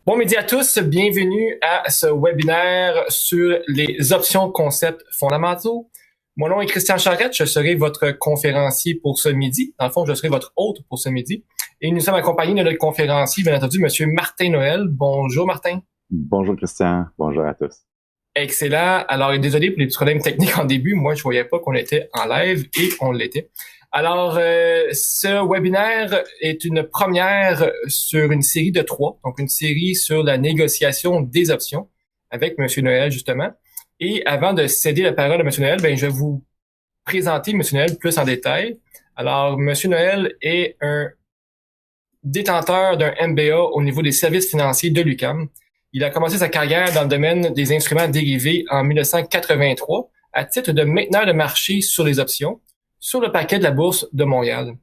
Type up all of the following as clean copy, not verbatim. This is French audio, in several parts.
Bon midi à tous, bienvenue à ce webinaire sur les options concepts fondamentaux. Mon nom est Christian Charette, je serai votre conférencier pour ce midi. Dans le fond, je serai votre hôte pour ce midi. Et nous sommes accompagnés de notre conférencier, bien entendu, Monsieur Martin Noël. Bonjour Martin. Bonjour Christian, bonjour à tous. Excellent. Alors, désolé pour les petits problèmes techniques en début. Moi, je voyais pas qu'on était en live et on l'était. Alors, ce webinaire est une première sur une série de 3, donc une série sur la négociation des options avec M. Noël, justement. Et avant de céder la parole à M. Noël, je vais vous présenter M. Noël plus en détail. Alors, M. Noël est un détenteur d'un MBA au niveau des services financiers de l'UQAM. Il a commencé sa carrière dans le domaine des instruments dérivés en 1983 à titre de mainteneur de marché sur les options sur le paquet de la Bourse de Montréal.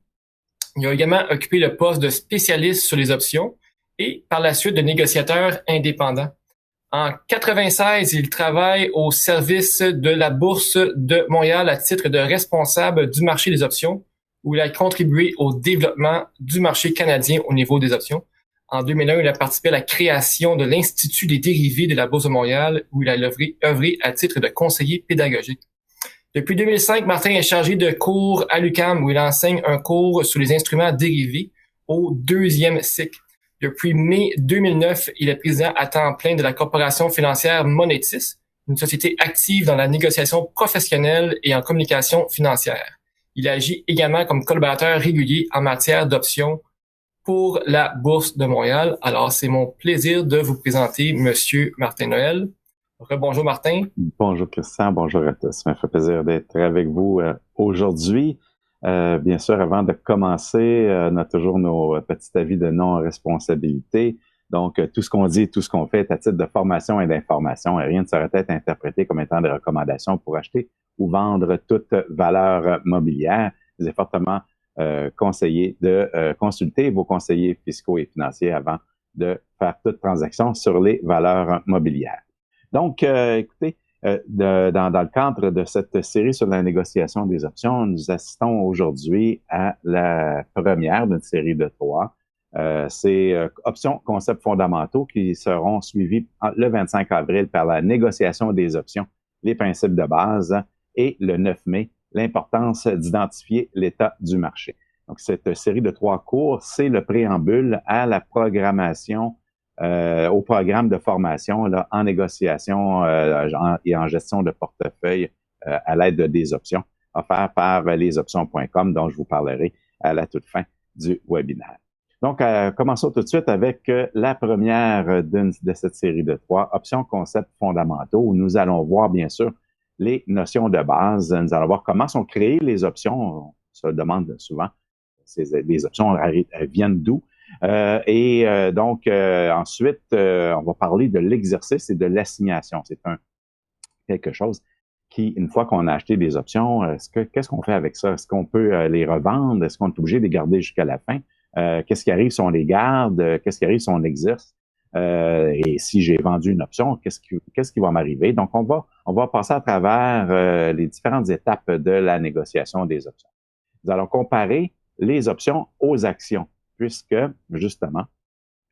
Il a également occupé le poste de spécialiste sur les options et par la suite de négociateur indépendant. En 96, il travaille au service de la Bourse de Montréal à titre de responsable du marché des options, où il a contribué au développement du marché canadien au niveau des options. En 2001, il a participé à la création de l'Institut des dérivés de la Bourse de Montréal, où il a œuvré à titre de conseiller pédagogique. Depuis 2005, Martin est chargé de cours à l'UQAM où il enseigne un cours sur les instruments dérivés au 2e cycle. Depuis mai 2009, il est président à temps plein de la corporation financière Monetis, une société active dans la négociation professionnelle et en communication financière. Il agit également comme collaborateur régulier en matière d'options pour la Bourse de Montréal. Alors, c'est mon plaisir de vous présenter Monsieur Martin Noël. Bonjour Martin. Bonjour Christian, bonjour à tous. Ça me fait plaisir d'être avec vous aujourd'hui. Bien sûr, avant de commencer, on a toujours nos petits avis de non-responsabilité. Donc, tout ce qu'on dit, tout ce qu'on fait est à titre de formation et d'information et rien ne saurait être interprété comme étant des recommandations pour acheter ou vendre toute valeur mobilière. Il est fortement conseillé de consulter vos conseillers fiscaux et financiers avant de faire toute transaction sur les valeurs mobilières. Donc, écoutez, dans le cadre de cette série sur la négociation des options, nous assistons aujourd'hui à la première d'une série de 3. C'est options, concepts fondamentaux qui seront suivis le 25 avril par la négociation des options, les principes de base, et le 9 mai, l'importance d'identifier l'état du marché. Donc, cette série de 3 cours, c'est le préambule à la programmation au programme de formation là, en négociation et en gestion de portefeuille à l'aide des options offert par lesoptions.com dont je vous parlerai à la toute fin du webinaire. Donc, commençons tout de suite avec la première de cette série de 3, options, concepts fondamentaux, où nous allons voir bien sûr les notions de base. Nous allons voir comment sont créées les options. On se demande souvent, les options elles viennent d'où? Donc, ensuite, on va parler de l'exercice et de l'assignation. C'est quelque chose qui, une fois qu'on a acheté des options, qu'est-ce qu'on fait avec ça? Est-ce qu'on peut les revendre? Est-ce qu'on est obligé de les garder jusqu'à la fin? Qu'est-ce qui arrive si on les garde? Qu'est-ce qui arrive si on l'exerce? Et si j'ai vendu une option, qu'est-ce qui va m'arriver? Donc, on va passer à travers les différentes étapes de la négociation des options. Nous allons comparer les options aux actions, puisque, justement,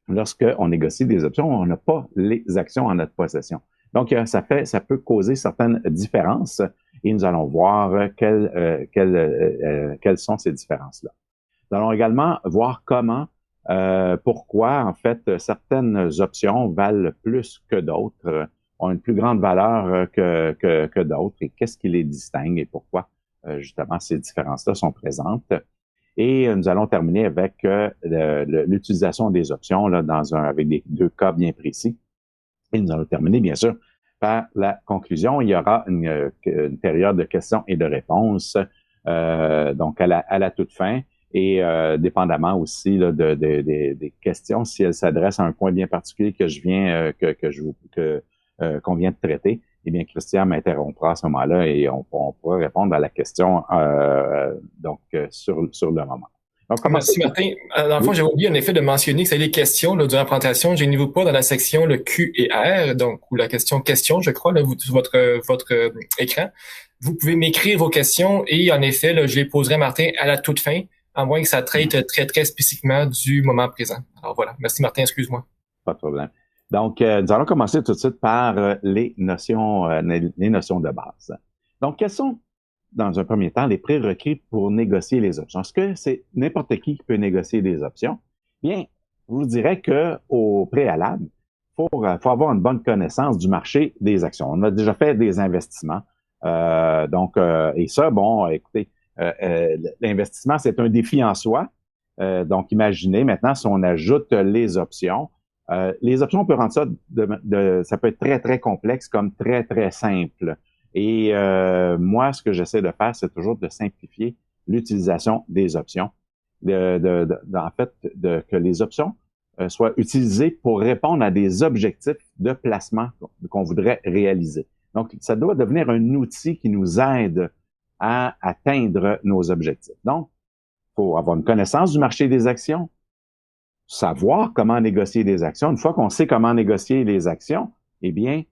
lorsqu'on négocie des options, on n'a pas les actions en notre possession. Donc, ça peut causer certaines différences et nous allons voir quelles sont ces différences-là. Nous allons également voir pourquoi, en fait, certaines options valent plus que d'autres, ont une plus grande valeur que d'autres et qu'est-ce qui les distingue et pourquoi, justement, ces différences-là sont présentes. Et nous allons terminer avec l'utilisation des options là, avec des 2 cas bien précis. Et nous allons terminer, bien sûr, par la conclusion. Il y aura une période de questions et de réponses, donc à la toute fin. Et dépendamment aussi là, des questions, si elles s'adressent à un point bien particulier que je viens qu'on vient de traiter, eh bien, Christian m'interrompra à ce moment-là et on pourra répondre à la question sur le moment. Donc, merci Martin. Dans le fond, j'ai oublié en effet de mentionner que c'est les questions là, durant la présentation. Gênez-vous pas dans la section le Q et R, donc ou la question je crois, là, sur votre écran. Vous pouvez m'écrire vos questions et en effet, là, je les poserai Martin à la toute fin, à moins que ça traite très, très spécifiquement du moment présent. Alors voilà. Merci Martin, excuse-moi. Pas de problème. Donc, nous allons commencer tout de suite par les notions de base. Donc, quels sont, dans un premier temps, les prérequis pour négocier les options? Est-ce que c'est n'importe qui peut négocier des options? Bien, je vous dirais que au préalable, faut avoir une bonne connaissance du marché des actions. On a déjà fait des investissements. Et ça, bon, écoutez, l'investissement, c'est un défi en soi. Donc, imaginez maintenant si on ajoute les options. Les options, on peut rendre ça, ça peut être très, très complexe comme très, très simple. Et moi, ce que j'essaie de faire, c'est toujours de simplifier l'utilisation des options. Que les options soient utilisées pour répondre à des objectifs de placement qu'on voudrait réaliser. Donc, ça doit devenir un outil qui nous aide à atteindre nos objectifs. Donc, il faut avoir une connaissance du marché des actions, savoir comment négocier des actions. Une fois qu'on sait comment négocier les actions, eh bien,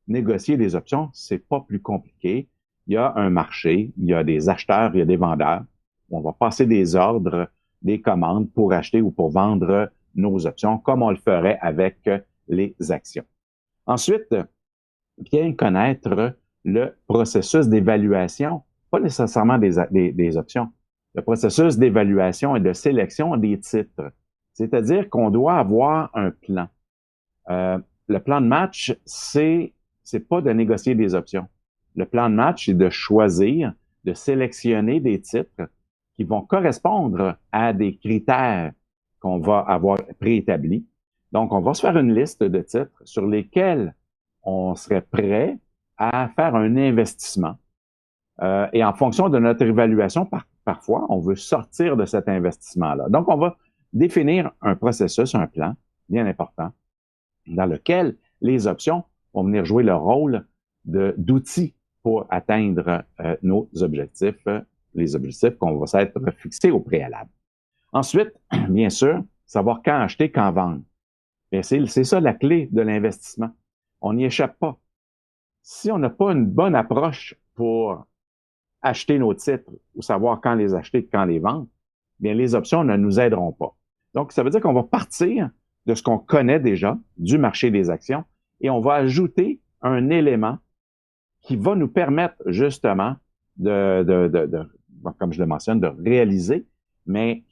négocier des options, c'est pas plus compliqué. Il y a un marché, il y a des acheteurs, il y a des vendeurs. On va passer des ordres, des commandes pour acheter ou pour vendre nos options, comme on le ferait avec les actions. Ensuite, bien connaître le processus d'évaluation, pas nécessairement des options, le processus d'évaluation et de sélection des titres. C'est-à-dire qu'on doit avoir un plan. Le plan de match, c'est pas de négocier des options. Le plan de match, c'est de choisir, de sélectionner des titres qui vont correspondre à des critères qu'on va avoir préétablis. Donc, on va se faire une liste de titres sur lesquels on serait prêt à faire un investissement. Et en fonction de notre évaluation, parfois, on veut sortir de cet investissement-là. Donc, on va définir un processus, un plan bien important, dans lequel les options vont venir jouer le rôle d'outils pour atteindre nos objectifs, les objectifs qu'on va s'être fixés au préalable. Ensuite, bien sûr, savoir quand acheter, quand vendre. C'est ça la clé de l'investissement. On n'y échappe pas. Si on n'a pas une bonne approche pour acheter nos titres ou savoir quand les acheter, quand les vendre, bien les options ne nous aideront pas. Donc, ça veut dire qu'on va partir de ce qu'on connaît déjà du marché des actions et on va ajouter un élément qui va nous permettre justement comme je le mentionne, de réaliser, mais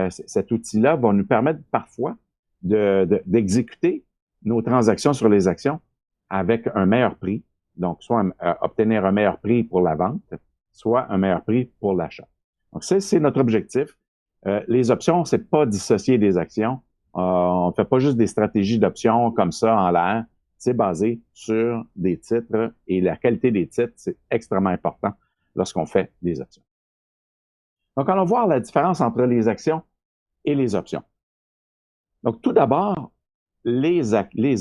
cet outil-là va nous permettre parfois d'exécuter nos transactions sur les actions avec un meilleur prix. Donc, soit obtenir un meilleur prix pour la vente, soit un meilleur prix pour l'achat. Donc, c'est notre objectif. Les options, c'est pas dissocier des actions. On ne fait pas juste des stratégies d'options comme ça en l'air. C'est basé sur des titres et la qualité des titres, c'est extrêmement important lorsqu'on fait des options. Donc, allons voir la différence entre les actions et les options. Donc, tout d'abord, les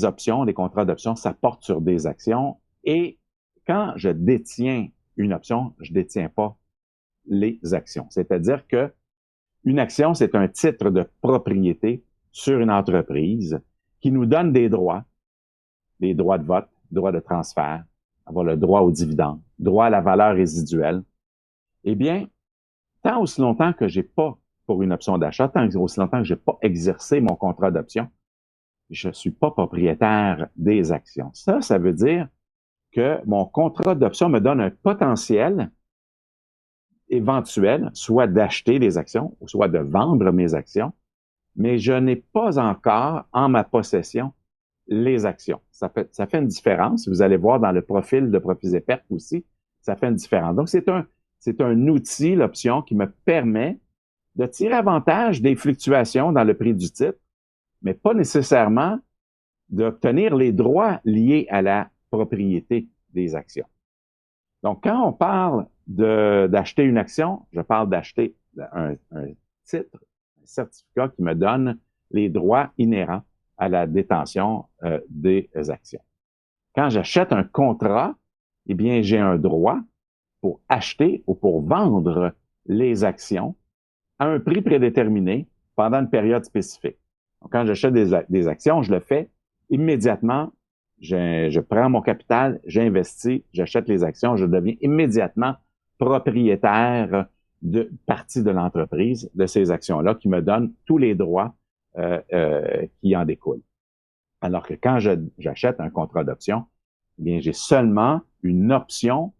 options, les contrats d'options, ça porte sur des actions et quand je détiens une option, je détiens pas les actions. C'est-à-dire que une action, c'est un titre de propriété sur une entreprise qui nous donne des droits de vote, droits de transfert, avoir le droit au dividende, droit à la valeur résiduelle. Eh bien, tant aussi longtemps que j'ai pas pour une option d'achat, tant aussi longtemps que j'ai pas exercé mon contrat d'option, je suis pas propriétaire des actions. Ça veut dire que mon contrat d'option me donne un potentiel éventuel, soit d'acheter des actions, ou soit de vendre mes actions, mais je n'ai pas encore en ma possession les actions. Ça fait une différence. Vous allez voir dans le profil de profits et pertes aussi, ça fait une différence. Donc, c'est un outil, l'option, qui me permet de tirer avantage des fluctuations dans le prix du titre, mais pas nécessairement d'obtenir les droits liés à la propriété des actions. Donc, quand on parle d'acheter une action, je parle d'acheter un titre, un certificat qui me donne les droits inhérents à la détention des actions. Quand j'achète un contrat, eh bien, j'ai un droit pour acheter ou pour vendre les actions à un prix prédéterminé pendant une période spécifique. Donc, quand j'achète des actions, je le fais immédiatement. Je prends mon capital, j'investis, j'achète les actions, je deviens immédiatement propriétaire de partie de l'entreprise, de ces actions-là, qui me donnent tous les droits qui en découlent. Alors que quand j'achète un contrat d'option, eh bien, j'ai seulement une option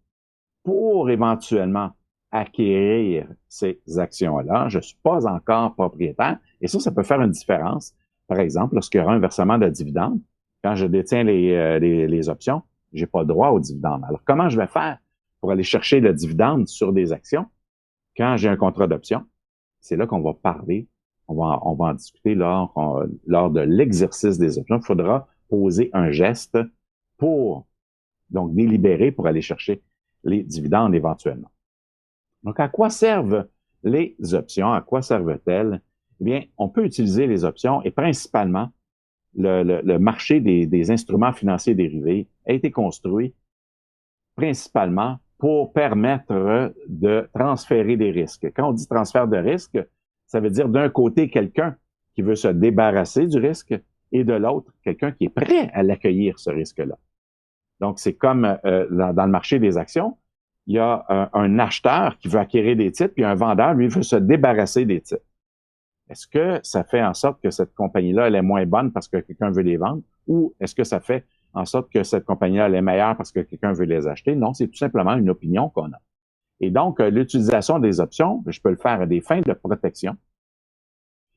pour éventuellement acquérir ces actions-là. Je ne suis pas encore propriétaire. Et ça peut faire une différence. Par exemple, lorsqu'il y aura un versement de dividendes, quand je détiens les options, j'ai pas droit aux dividendes. Alors, comment je vais faire pour aller chercher le dividende sur des actions quand j'ai un contrat d'option? C'est là qu'on va parler, on va en discuter lors de l'exercice des options. Il faudra poser un geste pour donc délibérer pour aller chercher les dividendes éventuellement. Donc, à quoi servent les options? À quoi servent-elles? Eh bien, on peut utiliser les options et principalement le marché des instruments financiers dérivés a été construit principalement pour permettre de transférer des risques. Quand on dit transfert de risque, ça veut dire d'un côté quelqu'un qui veut se débarrasser du risque et de l'autre quelqu'un qui est prêt à l'accueillir, ce risque-là. Donc, c'est comme dans le marché des actions, il y a un acheteur qui veut acquérir des titres, puis un vendeur, lui, veut se débarrasser des titres. Est-ce que ça fait en sorte que cette compagnie-là, elle est moins bonne parce que quelqu'un veut les vendre? Ou est-ce que ça fait en sorte que cette compagnie-là, elle est meilleure parce que quelqu'un veut les acheter? Non, c'est tout simplement une opinion qu'on a. Et donc, l'utilisation des options, je peux le faire à des fins de protection,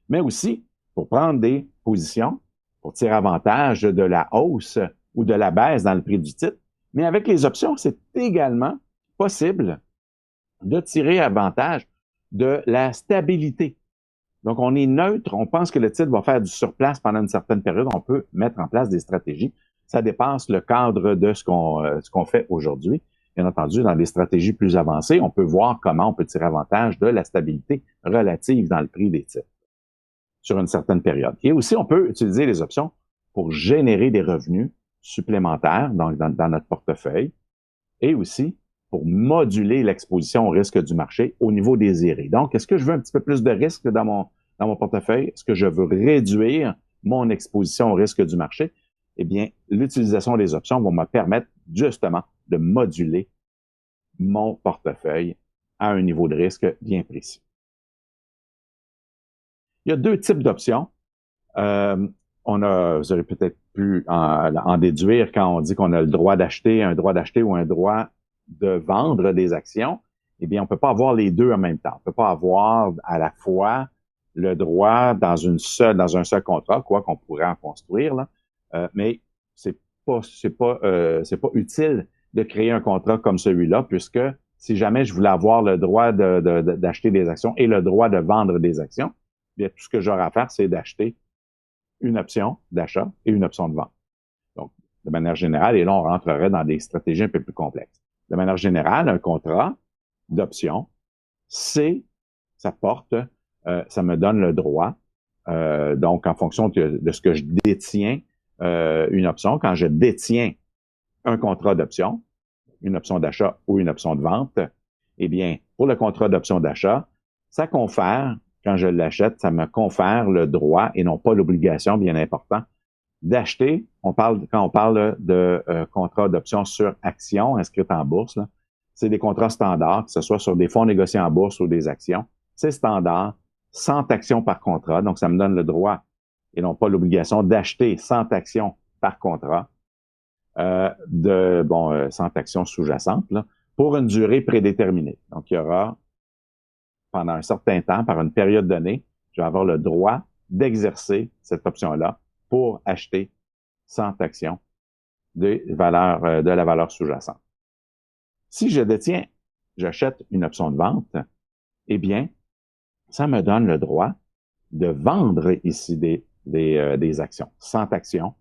mais aussi pour prendre des positions, pour tirer avantage de la hausse ou de la baisse dans le prix du titre. Mais avec les options, c'est également possible de tirer avantage de la stabilité. Donc, on est neutre, on pense que le titre va faire du surplace pendant une certaine période, on peut mettre en place des stratégies. Ça dépasse le cadre de ce qu'on fait aujourd'hui. Bien entendu, dans des stratégies plus avancées, on peut voir comment on peut tirer avantage de la stabilité relative dans le prix des titres sur une certaine période. Et aussi, on peut utiliser les options pour générer des revenus supplémentaires dans notre portefeuille et aussi pour moduler l'exposition au risque du marché au niveau désiré. Donc, est-ce que je veux un petit peu plus de risque dans mon portefeuille? Est-ce que je veux réduire mon exposition au risque du marché? Eh bien, l'utilisation des options va me permettre justement de moduler mon portefeuille à un niveau de risque bien précis. Il y a deux types d'options. Vous aurez peut-être pu en déduire quand on dit qu'on a le droit d'acheter ou un droit de vendre des actions. Eh bien, on peut pas avoir les deux en même temps. On peut pas avoir à la fois le droit dans un seul contrat, quoi qu'on pourrait en construire, là. Mais c'est pas utile de créer un contrat comme celui-là, puisque si jamais je voulais avoir le droit d'acheter des actions et le droit de vendre des actions, bien, tout ce que j'aurai à faire, c'est d'acheter une option d'achat et une option de vente. Donc, de manière générale, et là, on rentrerait dans des stratégies un peu plus complexes. De manière générale, un contrat d'option, ça me donne le droit, donc en fonction de ce que je détiens, une option, quand je détiens un contrat d'option, une option d'achat ou une option de vente, eh bien, pour le contrat d'option d'achat, ça confère, quand je l'achète, ça me confère le droit et non pas l'obligation, bien important, d'acheter. Quand on parle de contrat d'option sur action inscrite en bourse, c'est des contrats standards, que ce soit sur des fonds négociés en bourse ou des actions. C'est standard, 100 actions par contrat. Donc, ça me donne le droit et non pas l'obligation d'acheter 100 actions par contrat. 100 actions sous-jacentes, là, pour une durée prédéterminée. Donc, il y aura, pendant un certain temps, par une période donnée, je vais avoir le droit d'exercer cette option-là pour acheter 100 actions de la valeur sous-jacente. Si j'achète une option de vente, eh bien, ça me donne le droit de vendre ici des actions, 100 actions,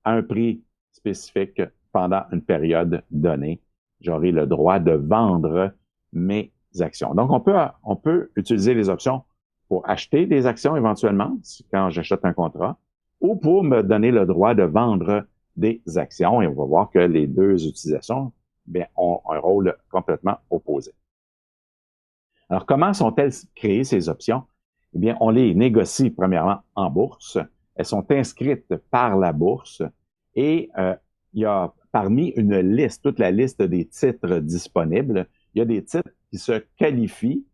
à un prix spécifique pendant une période donnée. J'aurai le droit de vendre mes actions. Donc, on peut utiliser les options pour acheter des actions éventuellement, quand j'achète un contrat, ou pour me donner le droit de vendre des actions. Et on va voir que les deux utilisations ont un rôle complètement opposé. Alors, comment sont-elles créées, ces options? Eh bien, on les négocie premièrement en bourse. Elles sont inscrites par la bourse et il y a parmi toute la liste des titres disponibles, il y a des titres qui se qualifient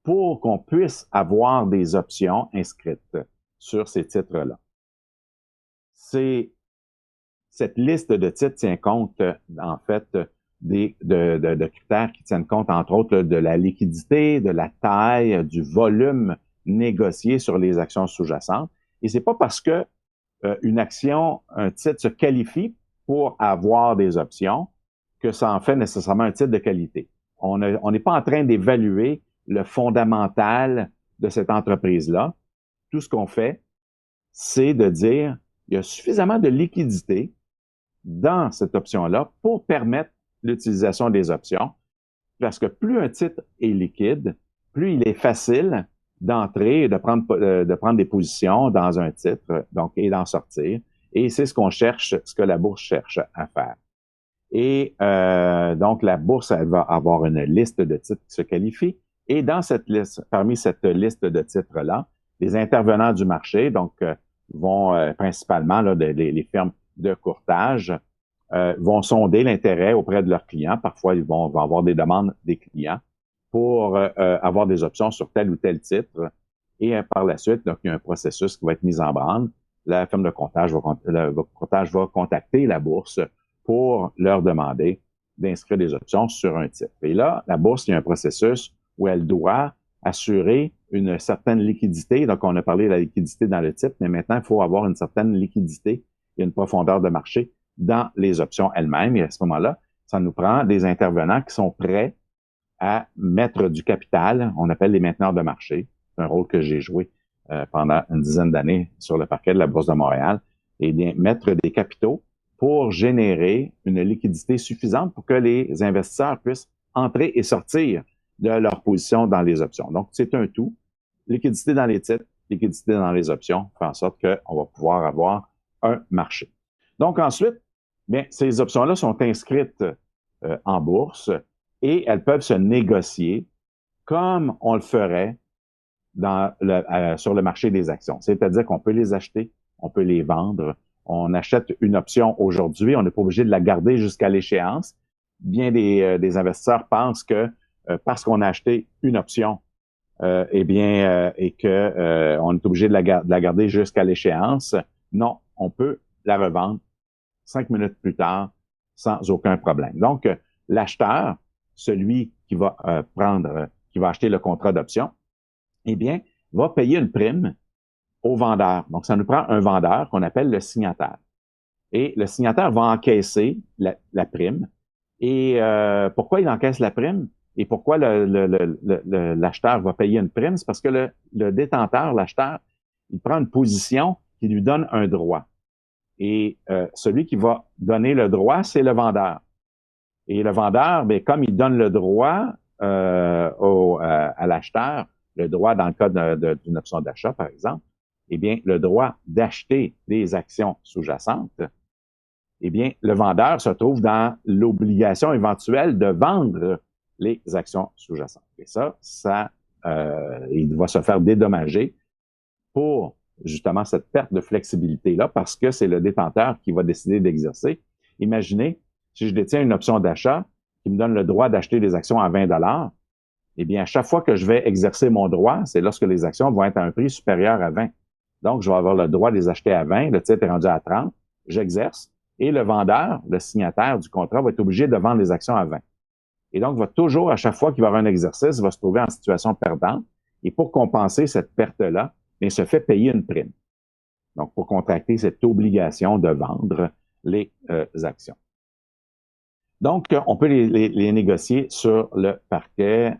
pour qu'on puisse avoir des options inscrites sur ces titres-là. Ces Cette liste de titres tient compte, en fait, de critères qui tiennent compte, entre autres, de la liquidité, de la taille, du volume négocié sur les actions sous-jacentes. Et c'est pas parce que une action, un titre se qualifie pour avoir des options que ça en fait nécessairement un titre de qualité. On n'est pas en train d'évaluer le fondamental de cette entreprise-là. Tout ce qu'on fait, c'est de dire il y a suffisamment de liquidité dans cette option-là pour permettre l'utilisation des options, parce que plus un titre est liquide, plus il est facile d'entrer et de prendre des positions dans un titre, donc, et d'en sortir. Et c'est ce qu'on cherche, ce que la bourse cherche à faire. Et donc, la bourse, elle va avoir une liste de titres qui se qualifient. Et dans cette liste, parmi cette liste de titres-là, les intervenants du marché, donc, vont principalement là, les firmes de courtage, vont sonder l'intérêt auprès de leurs clients. Parfois, ils vont avoir des demandes des clients pour avoir des options sur tel ou tel titre. Et par la suite, donc, il y a un processus qui va être mis en branle. La firme de courtage va contacter la bourse pour leur demander d'inscrire des options sur un titre. Et là, la bourse, il y a un processus où elle doit assurer une certaine liquidité. Donc, on a parlé de la liquidité dans le titre, mais maintenant, il faut avoir une certaine liquidité et une profondeur de marché dans les options elles-mêmes. Et à ce moment-là, ça nous prend des intervenants qui sont prêts à mettre du capital. On appelle les mainteneurs de marché. C'est un rôle que j'ai joué pendant une dizaine d'années sur le parquet de la Bourse de Montréal. Et bien, mettre des capitaux pour générer une liquidité suffisante pour que les investisseurs puissent entrer et sortir de leur position dans les options. Donc, c'est un tout. Liquidité dans les titres, liquidité dans les options, fait en sorte qu'on va pouvoir avoir un marché. Donc, ensuite, bien, ces options-là sont inscrites en bourse et elles peuvent se négocier comme on le ferait sur le marché des actions. C'est-à-dire qu'on peut les acheter, on peut les vendre. On achète une option aujourd'hui, on n'est pas obligé de la garder jusqu'à l'échéance. Bien des investisseurs pensent que parce qu'on a acheté une option, et que on est obligé de la garder jusqu'à l'échéance. Non, on peut la revendre 5 minutes plus tard sans aucun problème. Donc, l'acheteur, celui qui va qui va acheter le contrat d'option, eh bien, va payer une prime au vendeur. Donc, ça nous prend un vendeur qu'on appelle le signataire. Et le signataire va encaisser la prime. Et pourquoi il encaisse la prime? Et pourquoi l'acheteur va payer une prime? C'est parce que le détenteur, l'acheteur, il prend une position qui lui donne un droit. Et celui qui va donner le droit, c'est le vendeur. Et le vendeur, bien, comme il donne le droit à l'acheteur, le droit dans le cas d'une option d'achat, par exemple, eh bien, le droit d'acheter des actions sous-jacentes, eh bien, le vendeur se trouve dans l'obligation éventuelle de vendre les actions sous-jacentes. Et ça, il va se faire dédommager pour justement cette perte de flexibilité-là parce que c'est le détenteur qui va décider d'exercer. Imaginez, si je détiens une option d'achat qui me donne le droit d'acheter des actions à 20 $, eh bien, à chaque fois que je vais exercer mon droit, c'est lorsque les actions vont être à un prix supérieur à 20. Donc, je vais avoir le droit de les acheter à 20, le titre est rendu à 30, j'exerce, et le vendeur, le signataire du contrat, va être obligé de vendre les actions à 20. Et donc, va toujours, à chaque fois qu'il va y avoir un exercice, va se trouver en situation perdante. Et pour compenser cette perte-là, il se fait payer une prime. Donc, pour contracter cette obligation de vendre les actions. Donc, on peut les négocier sur le parquet,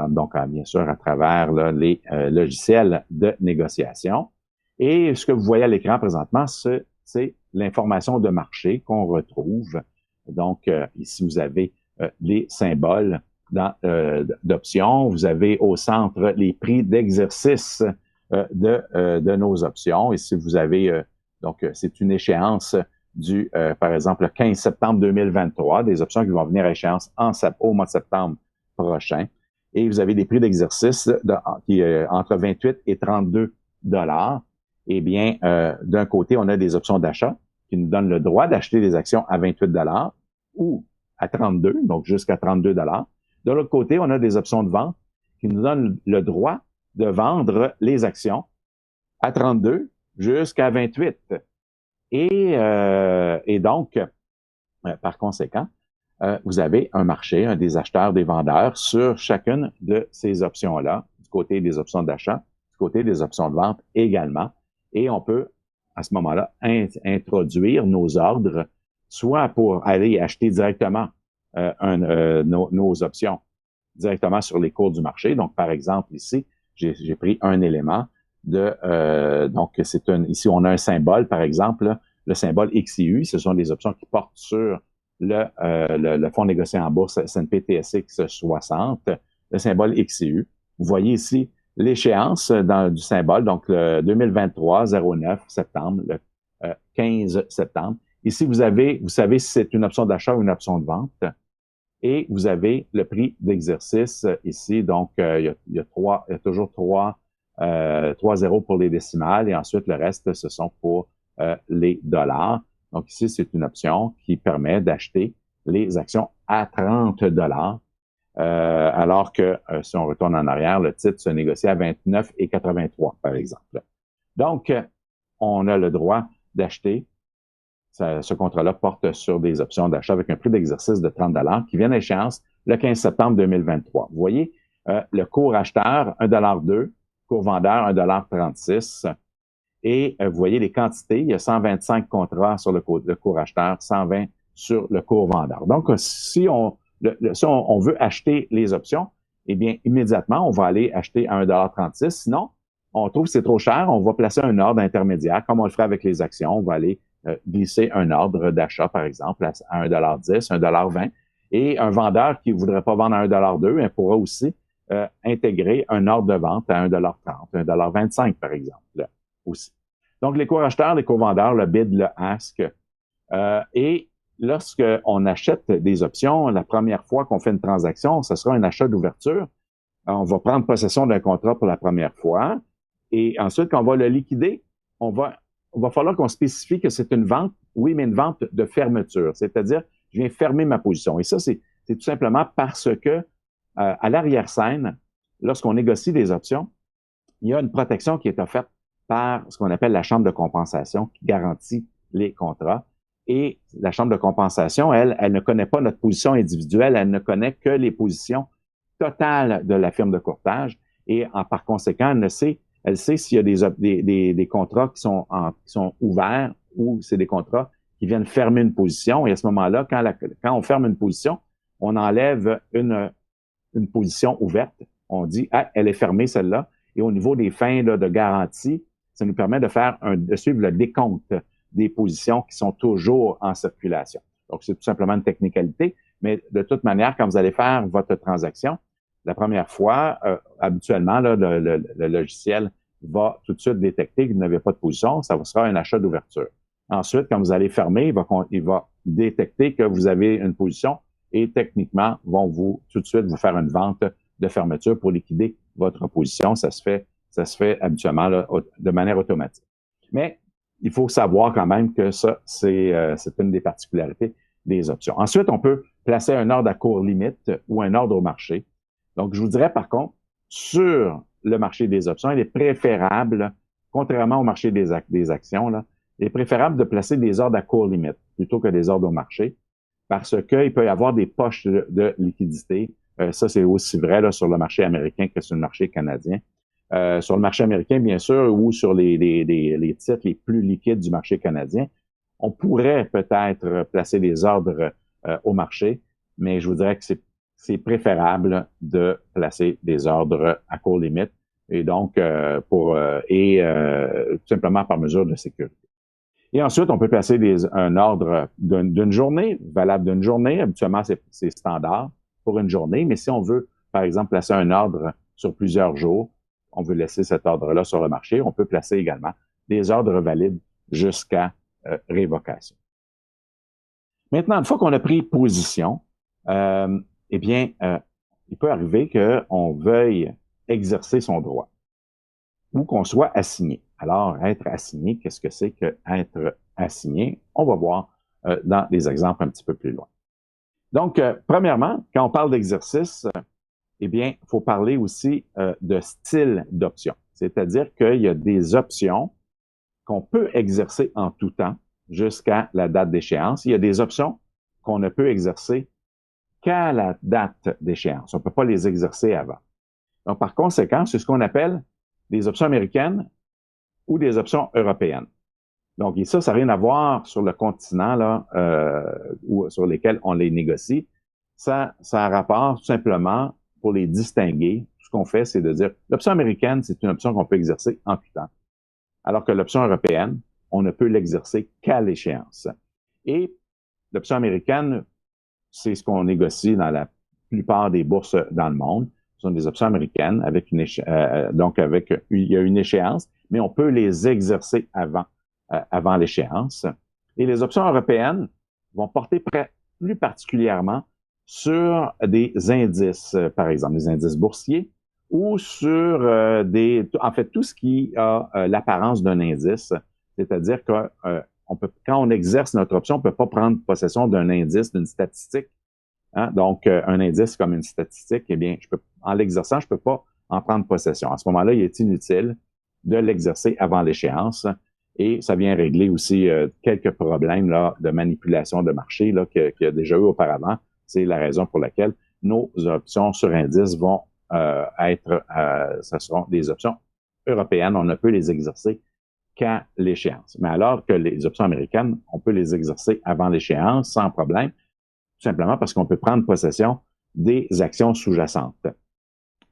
donc bien sûr à travers là, les logiciels de négociation. Et ce que vous voyez à l'écran présentement, c'est l'information de marché qu'on retrouve. Donc, ici, vous avez les symboles d'options. Vous avez au centre les prix d'exercice de nos options. Ici, vous avez, donc, c'est une échéance par exemple, le 15 septembre 2023, des options qui vont venir à échéance au mois de septembre prochain. Et vous avez des prix d'exercice qui entre 28 et 32 $. Eh bien, d'un côté, on a des options d'achat qui nous donnent le droit d'acheter des actions à 28 $ ou à 32, donc jusqu'à 32 $. De l'autre côté, on a des options de vente qui nous donnent le droit de vendre les actions à 32 jusqu'à 28. Et donc, par conséquent, vous avez un marché, des acheteurs, des vendeurs sur chacune de ces options-là, du côté des options d'achat, du côté des options de vente également. Et on peut, à ce moment-là, introduire nos ordres, soit pour aller acheter directement nos options directement sur les cours du marché. Donc, par exemple, ici, j'ai pris un élément donc, ici, on a un symbole, par exemple, là, le symbole XIU, ce sont des options qui portent sur le fonds négocié en bourse S&P TSX 60, le symbole XIU. Vous voyez ici l'échéance du symbole, donc le 2023, 09 septembre, le 15 septembre. Ici, vous savez si c'est une option d'achat ou une option de vente. Et vous avez le prix d'exercice ici. Donc, il y a toujours trois zéros pour les décimales et ensuite le reste, ce sont pour les dollars. Donc ici, c'est une option qui permet d'acheter les actions à 30 dollars, alors que si on retourne en arrière, le titre se négocie à 29,83 par exemple. Donc, on a le droit d'acheter. Ce contrat-là porte sur des options d'achat avec un prix d'exercice de 30 dollars qui viennent à échéance le 15 septembre 2023. Vous voyez, le cours acheteur, 1,2 $, cours vendeur, 1,36 $. Et vous voyez les quantités, il y a 125 contrats sur le cours acheteur, 120 sur le cours vendeur. Donc, si on veut acheter les options, eh bien, immédiatement, on va aller acheter à 1,36 $. Sinon, on trouve que c'est trop cher, on va placer un ordre intermédiaire, comme on le ferait avec les actions. On va aller glisser un ordre d'achat, par exemple, à 1,10 $, 1,20 $. Et un vendeur qui ne voudrait pas vendre à 1,2 $, il pourra aussi intégrer un ordre de vente à 1,30 $, 1,25 $, par exemple, aussi. Donc, les cours acheteurs, les cours vendeurs, le bid, le ask. Et lorsqu'on achète des options, la première fois qu'on fait une transaction, ce sera un achat d'ouverture. On va prendre possession d'un contrat pour la première fois. Et ensuite, quand on va le liquider, on va falloir qu'on spécifie que c'est une vente, oui, mais une vente de fermeture. C'est-à-dire, je viens fermer ma position. Et ça, c'est tout simplement parce que à l'arrière-scène, lorsqu'on négocie des options, il y a une protection qui est offerte par ce qu'on appelle la chambre de compensation qui garantit les contrats. Et la chambre de compensation, elle ne connaît pas notre position individuelle, elle ne connaît que les positions totales de la firme de courtage. Et par conséquent, elle sait s'il y a des contrats qui sont ouverts ou c'est des contrats qui viennent fermer une position. Et à ce moment-là, quand on ferme une position, on enlève une position ouverte. On dit, ah, elle est fermée, celle-là. Et au niveau des fins là, de garantie, ça nous permet de suivre le décompte des positions qui sont toujours en circulation. Donc, c'est tout simplement une technicalité. Mais de toute manière, quand vous allez faire votre transaction, la première fois, habituellement, là, le logiciel va tout de suite détecter que vous n'avez pas de position. Ça sera un achat d'ouverture. Ensuite, quand vous allez fermer, il va détecter que vous avez une position et techniquement, vont tout de suite vous faire une vente de fermeture pour liquider votre position. Ça se fait habituellement là, de manière automatique. Mais il faut savoir quand même que ça, c'est une des particularités des options. Ensuite, on peut placer un ordre à court limite ou un ordre au marché. Donc, je vous dirais par contre, sur le marché des options, il est préférable, contrairement au marché des actions, là, il est préférable de placer des ordres à court limite plutôt que des ordres au marché parce qu'il peut y avoir des poches de liquidité. Ça, c'est aussi vrai là, sur le marché américain que sur le marché canadien. Sur le marché américain, bien sûr, ou sur les titres les plus liquides du marché canadien, on pourrait peut-être placer des ordres au marché, mais je vous dirais que c'est préférable de placer des ordres à court limite et donc tout simplement par mesure de sécurité. Et ensuite, on peut placer un ordre d'une journée, valable d'une journée. Habituellement, c'est standard pour une journée. Mais si on veut, par exemple, placer un ordre sur plusieurs jours, on veut laisser cet ordre-là sur le marché, on peut placer également des ordres valides jusqu'à révocation. Maintenant, une fois qu'on a pris position, il peut arriver qu'on veuille exercer son droit ou qu'on soit assigné. Alors, être assigné, qu'est-ce que c'est que être assigné? On va voir dans des exemples un petit peu plus loin. Donc, premièrement, quand on parle d'exercice, il faut parler aussi de style d'option. C'est-à-dire qu'il y a des options qu'on peut exercer en tout temps jusqu'à la date d'échéance. Il y a des options qu'on ne peut exercer qu'à la date d'échéance. On ne peut pas les exercer avant. Donc, par conséquent, c'est ce qu'on appelle des options américaines ou des options européennes. Donc, et ça n'a rien à voir sur le continent là, ou sur lesquels on les négocie. Ça a rapport tout simplement pour les distinguer. Ce qu'on fait, c'est de dire l'option américaine, c'est une option qu'on peut exercer en tout temps. Alors que l'option européenne, on ne peut l'exercer qu'à l'échéance. Et l'option américaine, c'est ce qu'on négocie dans la plupart des bourses dans le monde. Ce sont des options américaines avec il y a une échéance, mais on peut les exercer avant l'échéance. Et les options européennes vont porter plus particulièrement sur des indices, par exemple, des indices boursiers, ou sur en fait, tout ce qui a l'apparence d'un indice, c'est-à-dire que quand on exerce notre option, on ne peut pas prendre possession d'un indice, d'une statistique. Hein? Donc, un indice comme une statistique, eh bien, en l'exerçant, je ne peux pas en prendre possession. À ce moment-là, il est inutile de l'exercer avant l'échéance. Et ça vient régler aussi quelques problèmes là, de manipulation de marché là, qu'il y a déjà eu auparavant. C'est la raison pour laquelle nos options sur indice vont ce seront des options européennes. On ne peut les exercer qu'à l'échéance. Mais alors que les options américaines, on peut les exercer avant l'échéance sans problème, tout simplement parce qu'on peut prendre possession des actions sous-jacentes.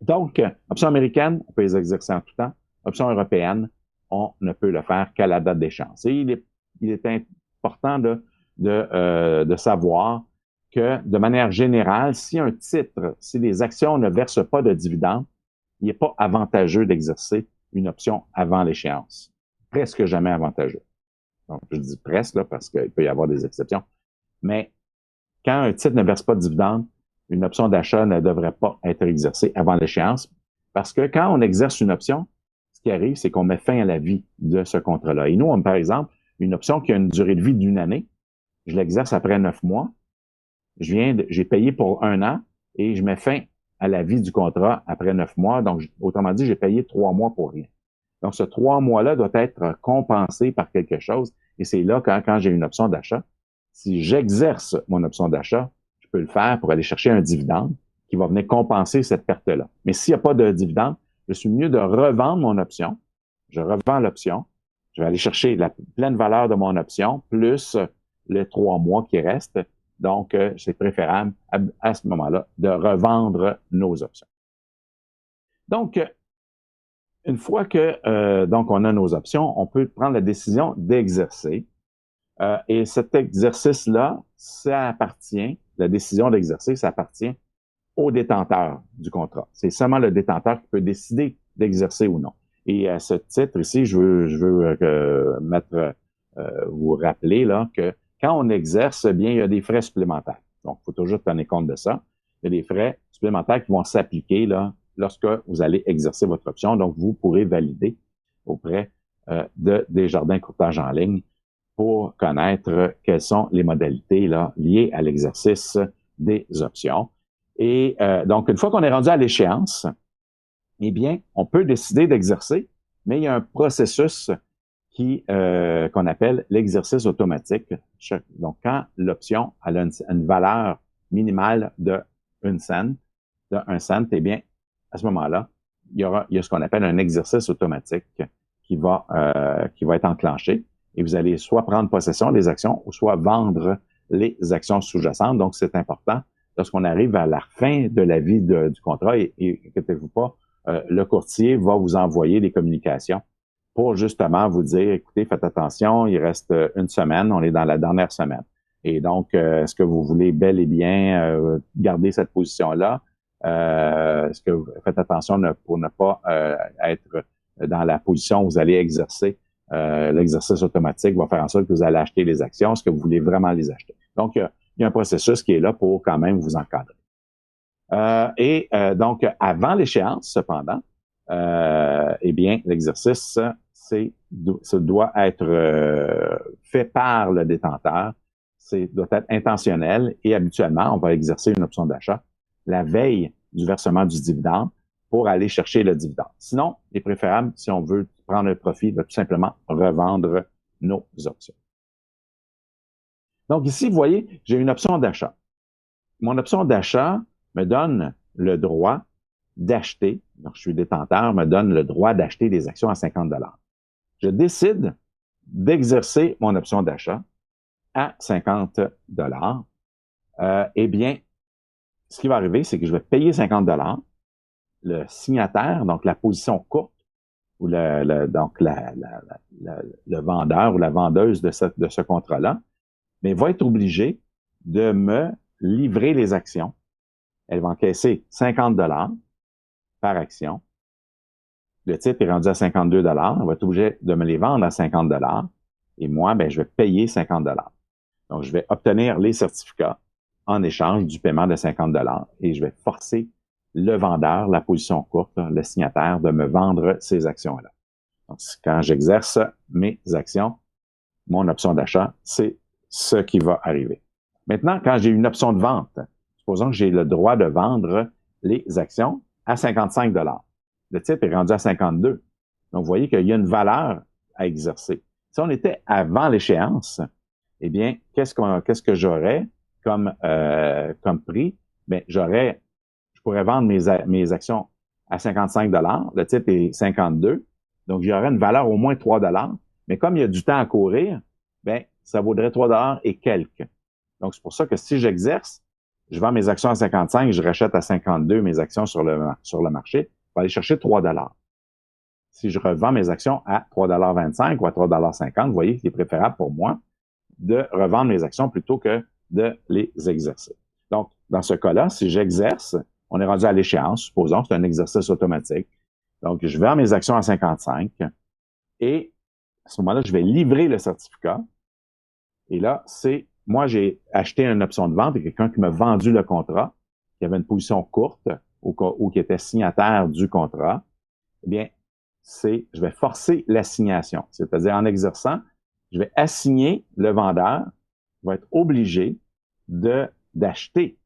Donc, options américaines, on peut les exercer en tout temps. Options européennes, on ne peut le faire qu'à la date d'échéance. Et il est important de savoir que, de manière générale, si les actions ne versent pas de dividendes, il n'est pas avantageux d'exercer une option avant l'échéance. Presque jamais avantageux. Donc, je dis presque, là, parce qu'il peut y avoir des exceptions. Mais quand un titre ne verse pas de dividendes, une option d'achat ne devrait pas être exercée avant l'échéance. Parce que quand on exerce une option, ce qui arrive, c'est qu'on met fin à la vie de ce contrat-là. Et nous, par exemple, une option qui a une durée de vie d'1 année, je l'exerce après 9 mois. J'ai payé pour 1 an et je mets fin à la vie du contrat après 9 mois. Donc, autrement dit, j'ai payé 3 mois pour rien. Donc, ce 3 mois-là doit être compensé par quelque chose. Et c'est là, quand j'ai une option d'achat, si j'exerce mon option d'achat, je peux le faire pour aller chercher un dividende qui va venir compenser cette perte-là. Mais s'il n'y a pas de dividende, je suis mieux de revendre mon option. Je revends l'option. Je vais aller chercher la pleine valeur de mon option plus les 3 mois qui restent. Donc, c'est préférable à ce moment-là de revendre nos options. Donc, une fois que donc on a nos options, on peut prendre la décision d'exercer. Et cet exercice-là, la décision d'exercer, ça appartient au détenteur du contrat. C'est seulement le détenteur qui peut décider d'exercer ou non. Et à ce titre ici, je veux vous rappeler là que quand on exerce, bien, il y a des frais supplémentaires. Donc, il faut toujours tenir compte de ça. Il y a des frais supplémentaires qui vont s'appliquer là lorsque vous allez exercer votre option. Donc, vous pourrez valider auprès de Desjardins Courtage en ligne pour connaître quelles sont les modalités là, liées à l'exercice des options. Et donc, une fois qu'on est rendu à l'échéance, eh bien, on peut décider d'exercer, mais il y a un processus qu'on appelle l'exercice automatique. Donc, quand l'option a une valeur minimale de 1 cent, eh bien, à ce moment-là, il y a ce qu'on appelle un exercice automatique qui va être enclenché. Et vous allez soit prendre possession des actions ou soit vendre les actions sous-jacentes. Donc, c'est important lorsqu'on arrive à la fin de la vie du contrat, et inquiétez-vous pas, le courtier va vous envoyer des communications pour justement vous dire, écoutez, faites attention, il reste 1 semaine, on est dans la dernière semaine. Et donc, est-ce que vous voulez bel et bien garder cette position-là? Est-ce que vous faites attention pour ne pas être dans la position où vous allez exercer l'exercice automatique va faire en sorte que vous allez acheter les actions. Est-ce que vous voulez vraiment les acheter? Donc, il y a un processus qui est là pour quand même vous encadrer. Donc, avant l'échéance, cependant, eh bien, l'exercice, ça doit être fait par le détenteur. Doit être intentionnel et habituellement, on va exercer une option d'achat la veille du versement du dividende pour aller chercher le dividende. Sinon, il est préférable, si on veut prendre un profit, de tout simplement revendre nos options. Donc ici, vous voyez, j'ai une option d'achat. Mon option d'achat me donne le droit d'acheter, donc je suis détenteur, me donne le droit d'acheter des actions à 50 $. Je décide d'exercer mon option d'achat à 50 $. Eh bien, ce qui va arriver, c'est que je vais payer 50 $. Le signataire, donc la position courte, ou donc le vendeur ou la vendeuse de ce contrat-là, mais va être obligé de me livrer les actions. Elle va encaisser 50 $ par action. Le titre est rendu à 52 $. Elle va être obligée de me les vendre à 50 $. Et moi, ben, je vais payer 50 $. Donc, je vais obtenir les certificats en échange du paiement de 50 $ et je vais forcer le vendeur, la position courte, le signataire, de me vendre ces actions-là. Donc, quand j'exerce mes actions, mon option d'achat, c'est ce qui va arriver. Maintenant, quand j'ai une option de vente, supposons que j'ai le droit de vendre les actions à 55 $. Le titre est rendu à 52. Donc, vous voyez qu'il y a une valeur à exercer. Si on était avant l'échéance, eh bien, qu'est-ce que j'aurais comme prix? Bien, je pourrais vendre mes actions à 55 $. Le titre est 52. Donc, j'aurais une valeur au moins 3 $. Mais comme il y a du temps à courir, ben, ça vaudrait 3 $ et quelques. Donc, c'est pour ça que si j'exerce, je vends mes actions à 55, je rachète à 52 mes actions sur le marché, je vais aller chercher 3 $. Si je revends mes actions à 3,25 $ ou à 3,50 $, vous voyez qu'il est préférable pour moi de revendre mes actions plutôt que de les exercer. Donc, dans ce cas-là, si j'exerce, on est rendu à l'échéance, supposons que c'est un exercice automatique. Donc, je vends mes actions à 55 et à ce moment-là, je vais livrer le certificat. Et là, moi, j'ai acheté une option de vente et quelqu'un qui m'a vendu le contrat, qui avait une position courte ou qui était signataire du contrat. Eh bien, je vais forcer l'assignation. C'est-à-dire, en exerçant, je vais assigner le vendeur, va être obligé d'acheter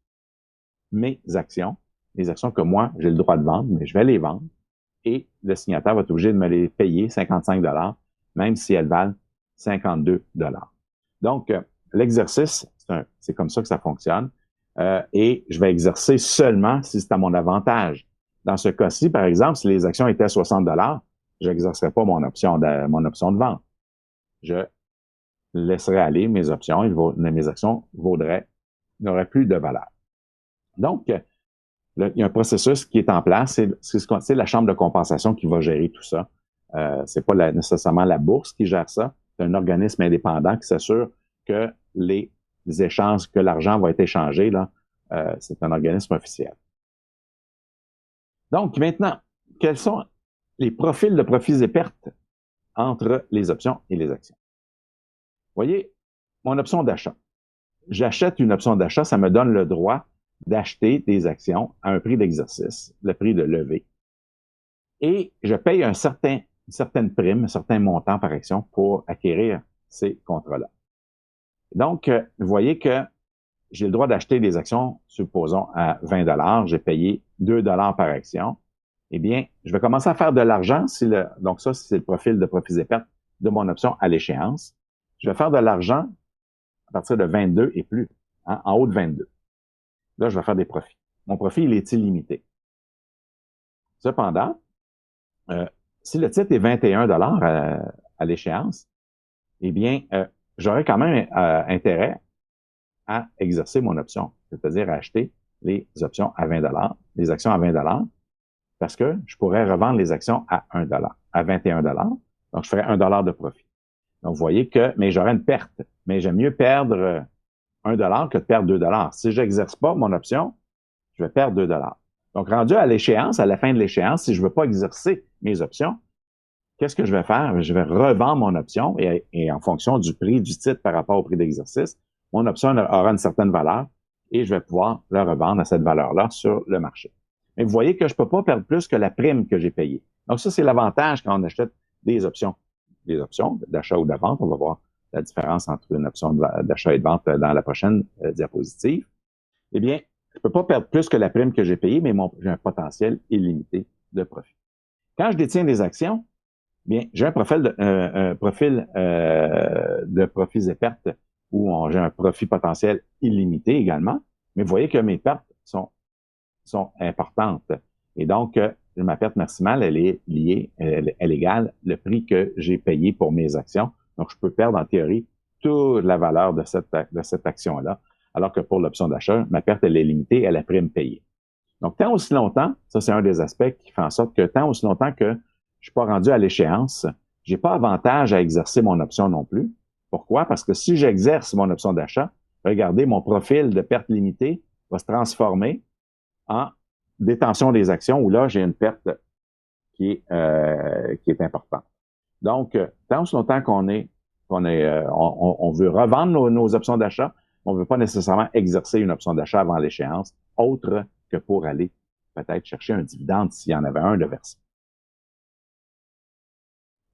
mes actions, les actions que moi, j'ai le droit de vendre, mais je vais les vendre. Et le signataire va être obligé de me les payer 55 $, même si elles valent 52 $. Donc, l'exercice, c'est comme ça que ça fonctionne. Et je vais exercer seulement si c'est à mon avantage. Dans ce cas-ci, par exemple, si les actions étaient à 60 $, je n'exercerais pas mon option de vente. Je laisserai aller mes options, mes actions n'auraient plus de valeur. Donc, il y a un processus qui est en place, c'est la chambre de compensation qui va gérer tout ça. C'est pas nécessairement la bourse qui gère ça, c'est un organisme indépendant qui s'assure que les échanges, que l'argent va être échangé, là, c'est un organisme officiel. Donc, maintenant, quels sont les profils de profits et pertes entre les options et les actions? Vous voyez, mon option d'achat. J'achète une option d'achat, ça me donne le droit d'acheter des actions à un prix d'exercice, le prix de levée. Et je paye une certaine prime, un certain montant par action pour acquérir ces contrats-là. Donc, vous voyez que j'ai le droit d'acheter des actions, supposons, à 20 $, j'ai payé 2 $ par action. Eh bien, je vais commencer à faire de l'argent, donc ça, c'est le profil de profits et pertes de mon option à l'échéance. Je vais faire de l'argent à partir de 22 et plus, hein, en haut de 22. Là, je vais faire des profits. Mon profit, il est illimité. Cependant, si le titre est 21 $ à l'échéance, eh bien, j'aurais quand même intérêt à exercer mon option, c'est-à-dire à acheter les options à 20 $, les actions à 20 $, parce que je pourrais revendre les actions à 1 $, à 21 $. Donc, je ferais 1 $ de profit. Donc, vous voyez mais j'aurais une perte. Mais j'aime mieux perdre 1 $ que de perdre 2 $. Si j'exerce pas mon option, je vais perdre 2 $. Donc, rendu à l'échéance, à la fin de l'échéance, si je veux pas exercer mes options, qu'est-ce que je vais faire? Je vais revendre mon option et en fonction du prix du titre par rapport au prix d'exercice, mon option aura une certaine valeur et je vais pouvoir la revendre à cette valeur-là sur le marché. Mais vous voyez que je peux pas perdre plus que la prime que j'ai payée. Donc, ça, c'est l'avantage quand on achète des options. Des options d'achat ou de vente. On va voir la différence entre une option d'achat et de vente dans la prochaine diapositive. Eh bien, je peux pas perdre plus que la prime que j'ai payée, mais j'ai un potentiel illimité de profit. Quand je détiens des actions, bien, j'ai un profil de profits et pertes où j'ai un profit potentiel illimité également, mais vous voyez que mes pertes sont importantes. Et donc, ma perte maximale, elle est liée, elle égale le prix que j'ai payé pour mes actions. Donc, je peux perdre en théorie toute la valeur de cette action-là, alors que pour l'option d'achat, ma perte, elle est limitée à la prime payée. Donc, tant aussi longtemps, ça c'est un des aspects qui fait en sorte que tant aussi longtemps que je suis pas rendu à l'échéance, j'ai pas avantage à exercer mon option non plus. Pourquoi? Parce que si j'exerce mon option d'achat, regardez, mon profil de perte limitée va se transformer en détention des actions où là, j'ai une perte qui est importante. Donc, tant aussi longtemps on veut revendre nos options d'achat, on ne veut pas nécessairement exercer une option d'achat avant l'échéance, autre que pour aller peut-être chercher un dividende s'il y en avait un de versé.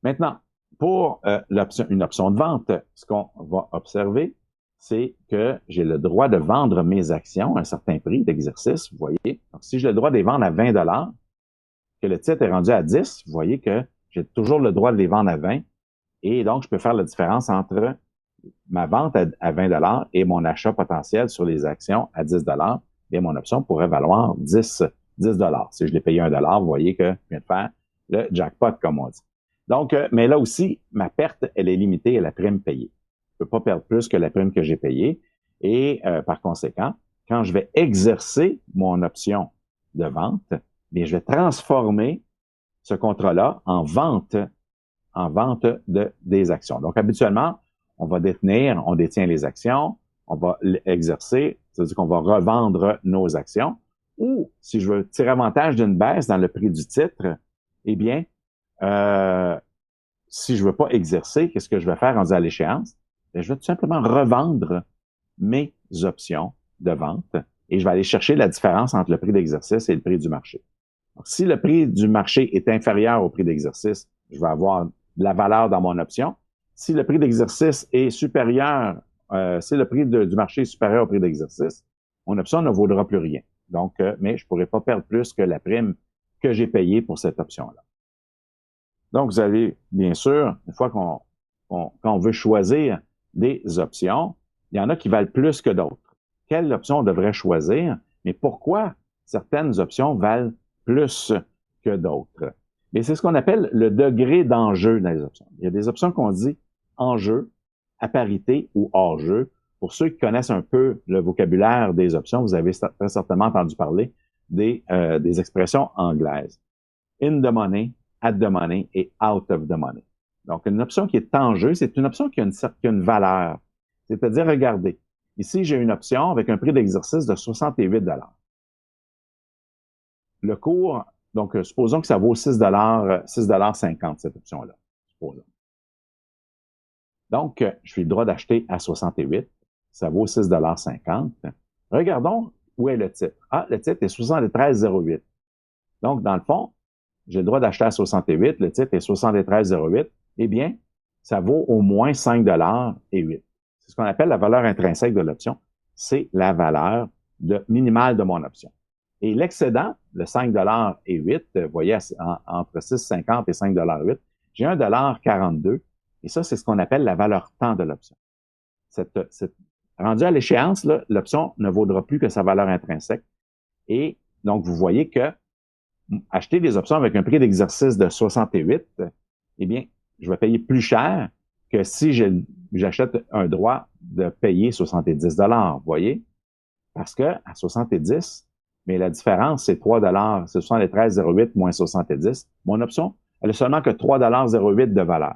Maintenant, pour une option de vente, ce qu'on va observer, c'est que j'ai le droit de vendre mes actions à un certain prix d'exercice, vous voyez. Donc, si j'ai le droit de les vendre à 20 que le titre est rendu à 10, vous voyez que j'ai toujours le droit de les vendre à 20 et donc je peux faire la différence entre ma vente à 20 et mon achat potentiel sur les actions à 10 et mon option pourrait valoir 10 Si je l'ai payé 1 vous voyez que je viens de faire le jackpot, comme on dit. Donc, mais là aussi, ma perte, elle est limitée à la prime payée. Je ne peux pas perdre plus que la prime que j'ai payée. Et par conséquent, quand je vais exercer mon option de vente, bien, je vais transformer ce contrat-là en vente des actions. Donc, habituellement, on détient les actions, on va l'exercer, c'est-à-dire qu'on va revendre nos actions. Ou, si je veux tirer avantage d'une baisse dans le prix du titre, eh bien, si je veux pas exercer, qu'est-ce que je vais faire rendu à l'échéance? Je vais tout simplement revendre mes options de vente et je vais aller chercher la différence entre le prix d'exercice et le prix du marché. Donc, si le prix du marché est inférieur au prix d'exercice, je vais avoir de la valeur dans mon option. Si le prix d'exercice est supérieur, si le prix du marché est supérieur au prix d'exercice, mon option ne vaudra plus rien. Donc, mais je pourrais pas perdre plus que la prime que j'ai payée pour cette option-là. Donc, vous avez, bien sûr, une fois quand on veut choisir des options, il y en a qui valent plus que d'autres. Quelle option on devrait choisir? Mais pourquoi certaines options valent plus que d'autres? Et c'est ce qu'on appelle le degré d'enjeu dans les options. Il y a des options qu'on dit enjeu, à parité ou hors jeu. Pour ceux qui connaissent un peu le vocabulaire des options, vous avez très certainement entendu parler des expressions anglaises. In the money, at the money et out of the money. Donc, une option qui est en jeu, c'est une option qui a une valeur. C'est-à-dire, regardez, ici, j'ai une option avec un prix d'exercice de 68 $. Le cours, donc, supposons que ça vaut 6,50 cette option-là. Supposons. Donc, je suis le droit d'acheter à 68. Ça vaut 6,50 $. Regardons où est le titre. Ah, le titre est 73,08. Donc, dans le fond, j'ai le droit d'acheter à 68, le titre est 73,08, eh bien, ça vaut au moins 5,08 $. C'est ce qu'on appelle la valeur intrinsèque de l'option. C'est la valeur minimale de mon option. Et l'excédent, le 5,08 $, vous voyez, entre 6,50 et 5,08 $, j'ai 1,42 $. Et ça, c'est ce qu'on appelle la valeur temps de l'option. Rendu à l'échéance, l'option ne vaudra plus que sa valeur intrinsèque. Et donc, vous voyez que acheter des options avec un prix d'exercice de 68, eh bien, je vais payer plus cher que si j'achète un droit de payer 70 $, vous voyez? Parce que à 70, mais la différence, c'est 3 $, c'est 73,08 moins 70. Mon option, elle a seulement que 3,08 $ de valeur.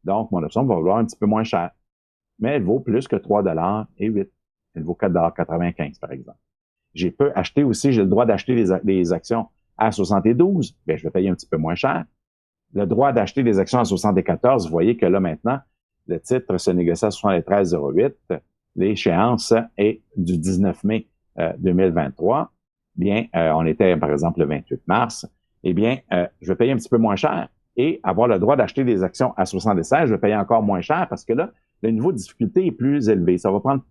Donc, mon option va valoir un petit peu moins cher. Mais elle vaut plus que 3,08 $. Elle vaut 4,95 $, par exemple. J'ai le droit d'acheter les actions à 72, bien, je vais payer un petit peu moins cher. Le droit d'acheter des actions à 74, vous voyez que là, maintenant, le titre se négocie à 73,08. L'échéance est du 19 mai 2023. Bien, on était, par exemple, le 28 mars. Eh bien, je vais payer un petit peu moins cher et avoir le droit d'acheter des actions à 76, je vais payer encore moins cher parce que là, le niveau de difficulté est plus élevé. Ça va prendre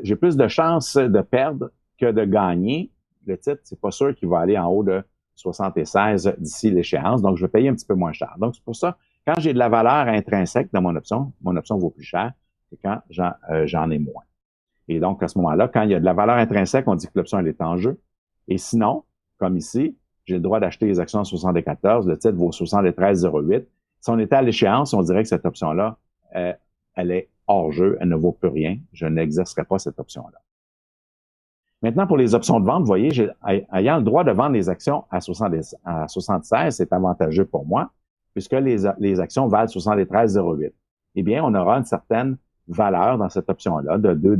j'ai plus de chances de perdre que de gagner. Le titre, c'est pas sûr qu'il va aller en haut de 76 d'ici l'échéance, donc je vais payer un petit peu moins cher. Donc, c'est pour ça, quand j'ai de la valeur intrinsèque dans mon option vaut plus cher que quand j'en ai moins. Et donc, à ce moment-là, quand il y a de la valeur intrinsèque, on dit que l'option, elle est en jeu. Et sinon, comme ici, j'ai le droit d'acheter les actions à 74, le titre vaut 73,08. Si on était à l'échéance, on dirait que cette option-là, elle est hors jeu, elle ne vaut plus rien. Je n'exercerai pas cette option-là. Maintenant, pour les options de vente, vous voyez, ayant le droit de vendre les actions à 76, c'est avantageux pour moi, puisque les actions valent 73,08. Eh bien, on aura une certaine valeur dans cette option-là de 2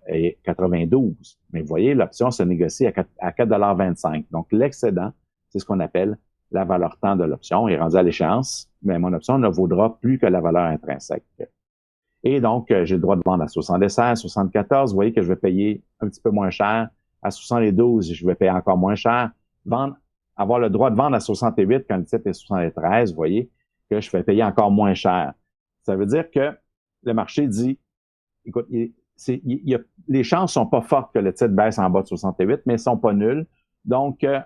et 92. Mais vous voyez, l'option se négocie à 4,25 Donc, l'excédent, c'est ce qu'on appelle la valeur temps de l'option. Et rendu à l'échéance, mais mon option ne vaudra plus que la valeur intrinsèque. Et donc, j'ai le droit de vendre à 76, 74. Vous voyez que je vais payer un petit peu moins cher. À 72, je vais payer encore moins cher. Avoir le droit de vendre à 68 quand le titre est 73, vous voyez que je vais payer encore moins cher. Ça veut dire que le marché dit, écoute, les chances sont pas fortes que le titre baisse en bas de 68, mais elles sont pas nulles. Donc, il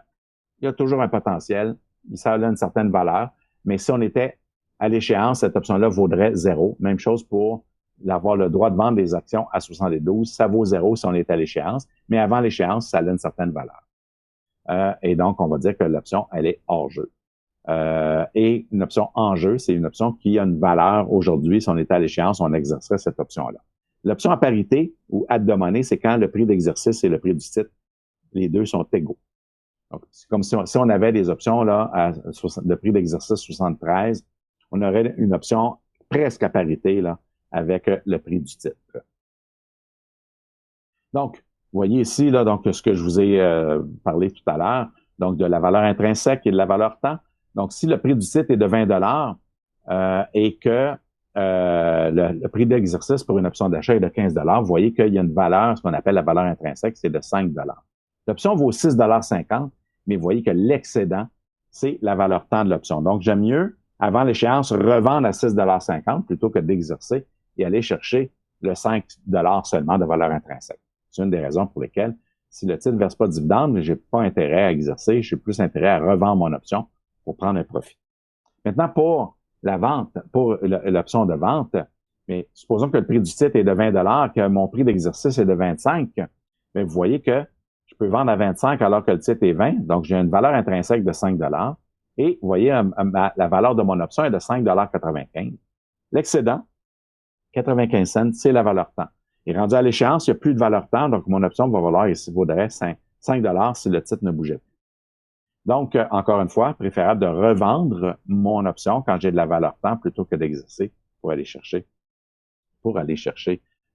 y a toujours un potentiel. Ça a une certaine valeur. Mais si on était à l'échéance, cette option-là vaudrait 0. Même chose pour avoir le droit de vendre des actions à 72. Ça vaut 0 si on est à l'échéance. Mais avant l'échéance, ça a une certaine valeur. Et donc, on va dire que l'option, elle est hors jeu. Et une option en jeu, c'est une option qui a une valeur aujourd'hui. Si on était à l'échéance, on exercerait cette option-là. L'option à parité ou at the money, c'est quand le prix d'exercice et le prix du titre, les deux sont égaux. Donc, c'est comme si on avait des options là de prix d'exercice 73, on aurait une option presque à parité là avec le prix du titre. Donc, vous voyez ici là donc ce que je vous ai parlé tout à l'heure, donc de la valeur intrinsèque et de la valeur temps. Donc, si le prix du titre est de 20 et que le prix d'exercice pour une option d'achat est de 15 vous voyez qu'il y a une valeur, ce qu'on appelle la valeur intrinsèque, c'est de 5 L'option vaut 6,50 mais vous voyez que l'excédent, c'est la valeur temps de l'option. Donc, j'aime mieux, avant l'échéance, revendre à 6,50 plutôt que d'exercer et aller chercher le 5 seulement de valeur intrinsèque. C'est une des raisons pour lesquelles, si le titre ne verse pas de dividende, j'ai pas intérêt à exercer, j'ai plus intérêt à revendre mon option pour prendre un profit. Maintenant, pour la vente, pour l'option de vente, mais supposons que le prix du titre est de 20 que mon prix d'exercice est de 25 mais vous voyez que je peux vendre à 25 alors que le titre est 20 donc j'ai une valeur intrinsèque de 5 et vous voyez, la valeur de mon option est de 5,95 L'excédent, 95 cents, c'est la valeur temps. Et rendu à l'échéance, il n'y a plus de valeur temps, donc mon option va valoir ici, vaudrait 5 si le titre ne bougeait plus. Donc, encore une fois, préférable de revendre mon option quand j'ai de la valeur temps plutôt que d'exercer pour aller chercher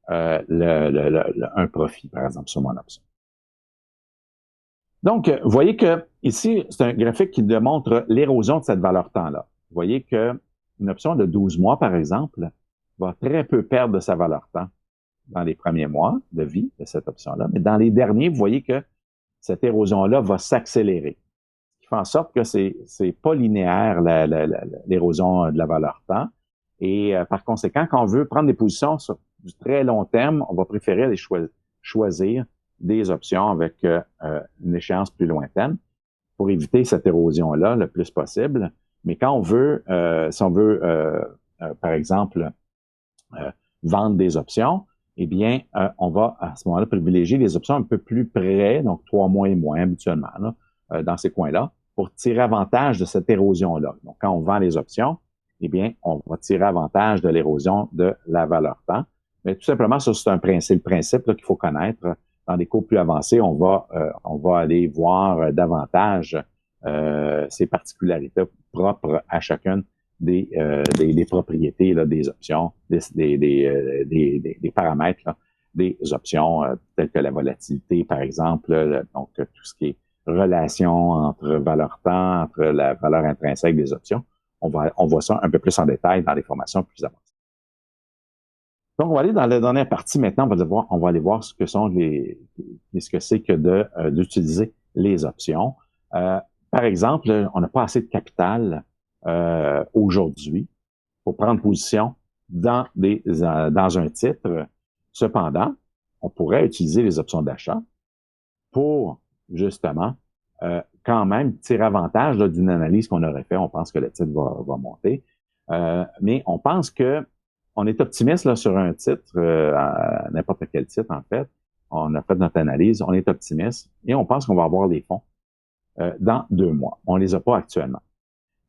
un profit, par exemple, sur mon option. Donc, vous voyez que ici, c'est un graphique qui démontre l'érosion de cette valeur temps-là. Vous voyez que une option de 12 mois, par exemple, va très peu perdre de sa valeur temps dans les premiers mois de vie de cette option-là. Mais dans les derniers, vous voyez que cette érosion-là va s'accélérer. Ce qui fait en sorte que c'est pas linéaire l'érosion de la valeur temps. Et par conséquent, quand on veut prendre des positions sur du très long terme, on va préférer aller choisir des options avec une échéance plus lointaine pour éviter cette érosion-là le plus possible. Mais quand on veut, si on veut, par exemple, vendre des options, eh bien, on va à ce moment-là privilégier les options un peu plus près, donc 3 mois et moins habituellement, là, dans ces coins-là, pour tirer avantage de cette érosion-là. Donc, quand on vend les options, eh bien, on va tirer avantage de l'érosion de la valeur temps. Mais tout simplement, ça, c'est le principe qu'il faut connaître. Dans des cours plus avancés, on va aller voir davantage ces particularités propres à chacune des propriétés là, des options, des paramètres là, des options telles que la volatilité, par exemple, donc tout ce qui est relation entre valeur temps, entre la valeur intrinsèque des options. On voit ça un peu plus en détail dans les formations plus avancées. Donc, on va aller dans la dernière partie maintenant. On va aller voir ce que c'est que d'utiliser les options. Par exemple, on n'a pas assez de capital aujourd'hui pour prendre position dans un titre. Cependant, on pourrait utiliser les options d'achat pour justement quand même tirer avantage d'une analyse qu'on aurait fait. On pense que le titre va monter, mais on pense que on est optimiste là, sur un titre, n'importe quel titre en fait. On a fait notre analyse, on est optimiste et on pense qu'on va avoir les fonds dans 2 mois. On les a pas actuellement.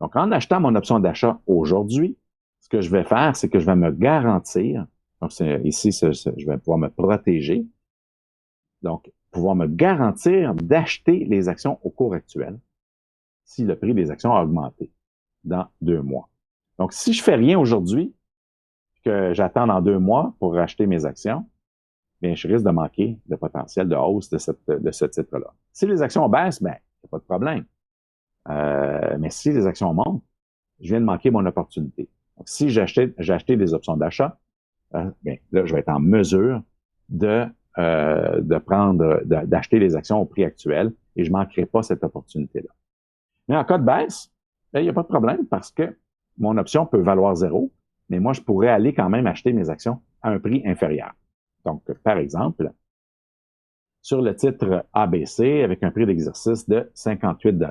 Donc, en achetant mon option d'achat aujourd'hui, ce que je vais faire, c'est que je vais me garantir, donc ici, je vais pouvoir me protéger, donc pouvoir me garantir d'acheter les actions au cours actuel si le prix des actions a augmenté dans 2 mois. Donc, si je fais rien aujourd'hui, que j'attends dans 2 mois pour racheter mes actions, bien, je risque de manquer le potentiel de hausse de ce titre-là. Si les actions baissent, bien, il n'y a pas de problème. Mais si les actions montent, je viens de manquer mon opportunité. Donc, si j'ai acheté des options d'achat, bien, là, je vais être en mesure d'acheter les actions au prix actuel et je ne manquerai pas cette opportunité-là. Mais en cas de baisse, bien, il n'y a pas de problème parce que mon option peut valoir 0, mais moi, je pourrais aller quand même acheter mes actions à un prix inférieur. Donc, par exemple, sur le titre ABC avec un prix d'exercice de 58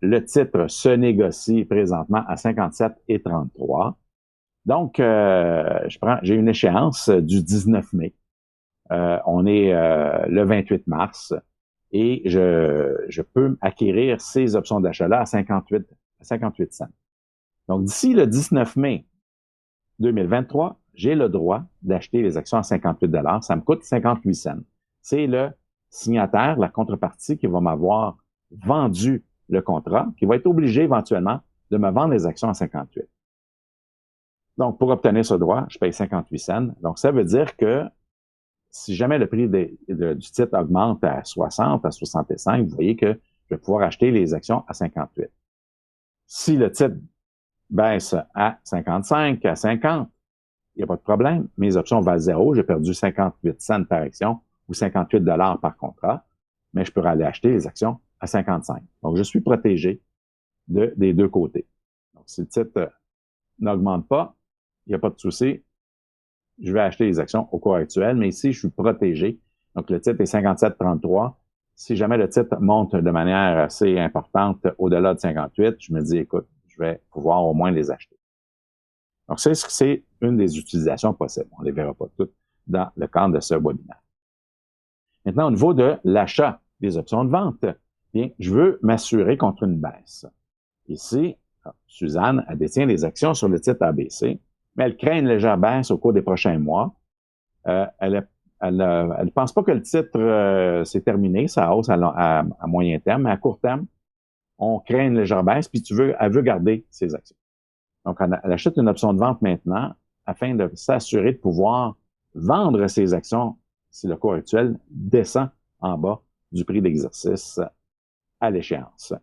le titre se négocie présentement à 57,33. Donc, j'ai une échéance du 19 mai. On est le 28 mars et je peux acquérir ces options d'achat-là à 58 cents. Donc, d'ici le 19 mai 2023, j'ai le droit d'acheter les actions à 58 $. Ça me coûte 58 cents. C'est le signataire, la contrepartie qui va m'avoir vendu le contrat, qui va être obligé éventuellement de me vendre les actions à 58. Donc, pour obtenir ce droit, je paye 58 cents. Donc, ça veut dire que si jamais le prix du titre augmente à 60, à 65, vous voyez que je vais pouvoir acheter les actions à 58. Si le titre baisse à 55, à 50, il n'y a pas de problème. Mes options valent 0. J'ai perdu 58 cents par action ou 58 $ par contrat, mais je peux aller acheter les actions à 55. Donc, je suis protégé des deux côtés. Donc, si le titre n'augmente pas, il n'y a pas de souci. Je vais acheter les actions au cours actuel, mais ici, je suis protégé. Donc, le titre est 57,33. Si jamais le titre monte de manière assez importante au-delà de 58, je me dis, écoute, je vais pouvoir au moins les acheter. Donc, c'est une des utilisations possibles. On ne les verra pas toutes dans le cadre de ce webinaire. Maintenant, au niveau de l'achat des options de vente, bien, je veux m'assurer contre une baisse. Ici, Suzanne, elle détient des actions sur le titre ABC, mais elle craint une légère baisse au cours des prochains mois. Elle ne pense pas que le titre s'est terminé, sa hausse à moyen terme, mais à court terme, on craint une légère baisse, puis elle veut garder ses actions. Donc, elle achète une option de vente maintenant afin de s'assurer de pouvoir vendre ses actions si le cours actuel descend en bas du prix d'exercice à l'échéance.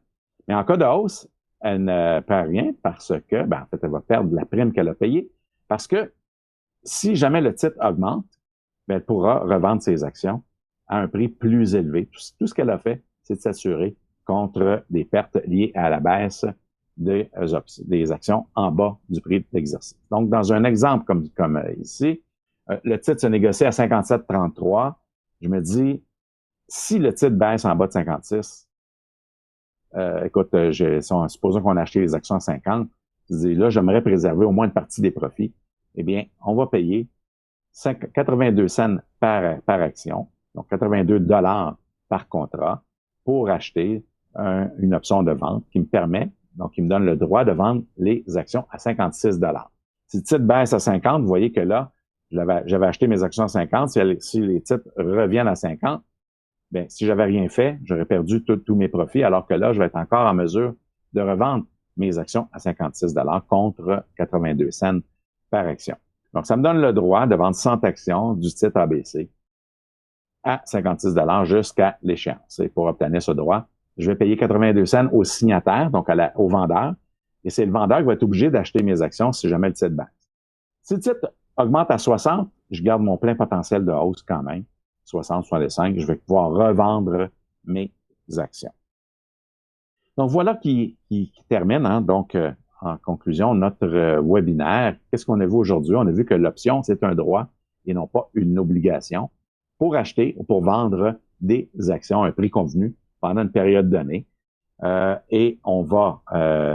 Mais en cas de hausse, elle ne perd rien parce que, en fait, elle va perdre la prime qu'elle a payée parce que si jamais le titre augmente, elle pourra revendre ses actions à un prix plus élevé. Tout ce qu'elle a fait, c'est de s'assurer contre des pertes liées à la baisse des actions en bas du prix d'exercice. Donc, dans un exemple comme ici, le titre se négocie à 57,33. Je me dis, si le titre baisse en bas de 56, écoute, supposons qu'on a acheté les actions à 50, je dis, là, j'aimerais préserver au moins une partie des profits. Eh bien, on va payer 82 cents par action, donc 82 $ par contrat pour acheter une option de vente qui me donne le droit de vendre les actions à 56 $. Si le titre baisse à 50, vous voyez que là, j'avais acheté mes actions à 50. Si les titres reviennent à 50, bien, si j'avais rien fait, j'aurais perdu tous mes profits, alors que là, je vais être encore en mesure de revendre mes actions à 56 $ contre 82 cents par action. Donc, ça me donne le droit de vendre 100 actions du titre ABC à 56 $ jusqu'à l'échéance. Et pour obtenir ce droit, je vais payer 82 cents au signataire, donc au vendeur, et c'est le vendeur qui va être obligé d'acheter mes actions si jamais le titre baisse. Si le titre augmente à 60, je garde mon plein potentiel de hausse quand même. 60, 65, je vais pouvoir revendre mes actions. Donc, voilà qui termine, donc, en conclusion, notre webinaire. Qu'est-ce qu'on a vu aujourd'hui? On a vu que l'option, c'est un droit et non pas une obligation pour acheter ou pour vendre des actions à un prix convenu pendant une période donnée. et on va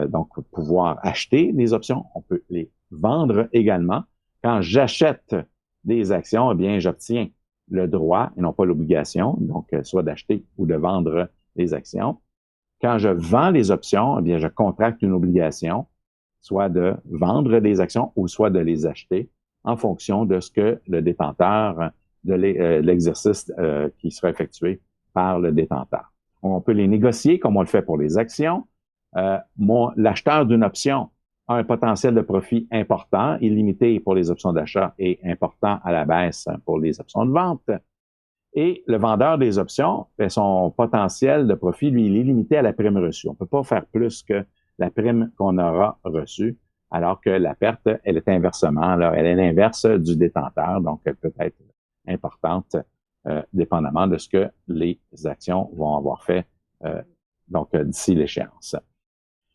donc pouvoir acheter des options. On peut les vendre également. Quand j'achète des actions, eh bien, j'obtiens le droit et non pas l'obligation, donc soit d'acheter ou de vendre les actions. Quand je vends les options, eh bien, je contracte une obligation, soit de vendre des actions ou soit de les acheter en fonction de ce que le détenteur, de l'exercice qui sera effectué par le détenteur. On peut les négocier comme on le fait pour les actions. L'acheteur d'une option a un potentiel de profit important, illimité pour les options d'achat et important à la baisse pour les options de vente. Et le vendeur des options, son potentiel de profit, lui, il est limité à la prime reçue. On ne peut pas faire plus que la prime qu'on aura reçue, alors que la perte, elle est inversement, là, elle est l'inverse du détenteur, donc elle peut être importante dépendamment de ce que les actions vont avoir fait d'ici l'échéance.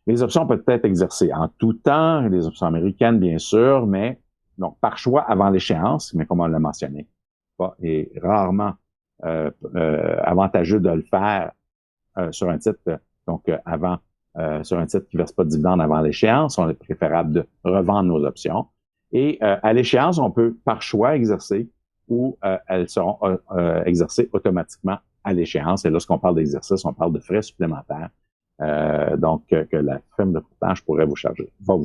Les options peuvent être exercées en tout temps, les options américaines, bien sûr, mais donc par choix avant l'échéance, mais comme on l'a mentionné, et rarement avantageux de le faire sur un titre, donc sur un titre qui ne verse pas de dividende avant l'échéance. On est préférable de revendre nos options. Et à l'échéance, on peut par choix exercer ou elles seront exercées automatiquement à l'échéance. Et lorsqu'on parle d'exercice, on parle de frais supplémentaires. Donc, que la firme de courtage va vous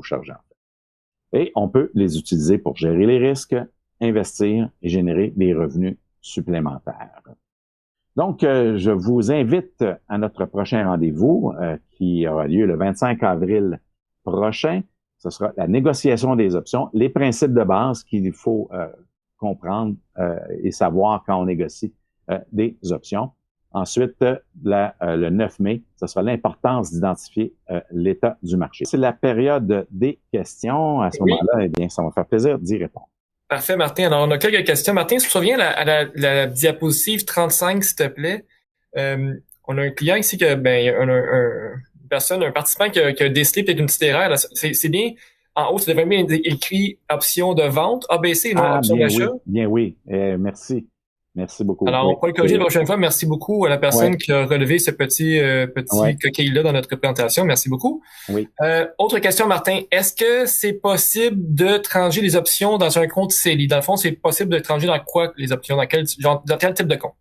charger en fait. Et on peut les utiliser pour gérer les risques, investir et générer des revenus supplémentaires. Donc, je vous invite à notre prochain rendez-vous qui aura lieu le 25 avril prochain. Ce sera la négociation des options, les principes de base qu'il faut comprendre et savoir quand on négocie des options. Ensuite, le 9 mai, ce sera l'importance d'identifier l'état du marché. C'est la période des questions. À ce moment-là, eh bien, ça va me faire plaisir d'y répondre. Parfait, Martin. Alors, on a quelques questions. Martin, si tu te souviens à la diapositive 35, s'il te plaît, on a un client ici une personne, un participant qui a décelé peut-être une petite erreur. C'est bien, en haut, c'est devrait bien écrit option de vente, ABC, non option d'achat. Bien oui. Merci. Merci beaucoup. Alors, on pourra le corriger la prochaine fois. Merci beaucoup à la personne qui a relevé ce petit coquille-là dans notre présentation. Merci beaucoup. Oui. Autre question, Martin. Est-ce que c'est possible de trancher les options dans un compte CELI? Dans le fond, c'est possible de trancher dans quoi les options? Dans quel type de compte?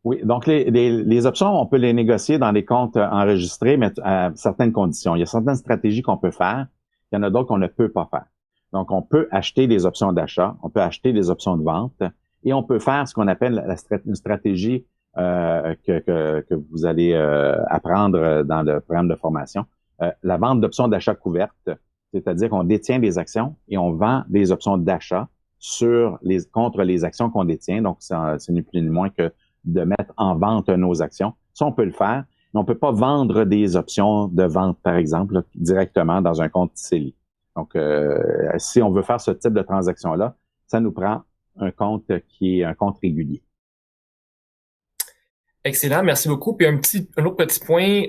Oui. Donc, les options, on peut les négocier dans des comptes enregistrés, mais à certaines conditions. Il y a certaines stratégies qu'on peut faire. Il y en a d'autres qu'on ne peut pas faire. Donc, on peut acheter des options d'achat. On peut acheter des options de vente. Et on peut faire ce qu'on appelle une stratégie que vous allez apprendre dans le programme de formation, la vente d'options d'achat couvertes, c'est-à-dire qu'on détient des actions et on vend des options d'achat contre les actions qu'on détient. Donc, c'est ni plus ni moins que de mettre en vente nos actions. Ça, on peut le faire, mais on peut pas vendre des options de vente, par exemple, là, directement dans un compte CELI. Donc, si on veut faire ce type de transaction-là, ça nous prend un compte qui est un compte régulier. Excellent, merci beaucoup. Puis un autre petit point,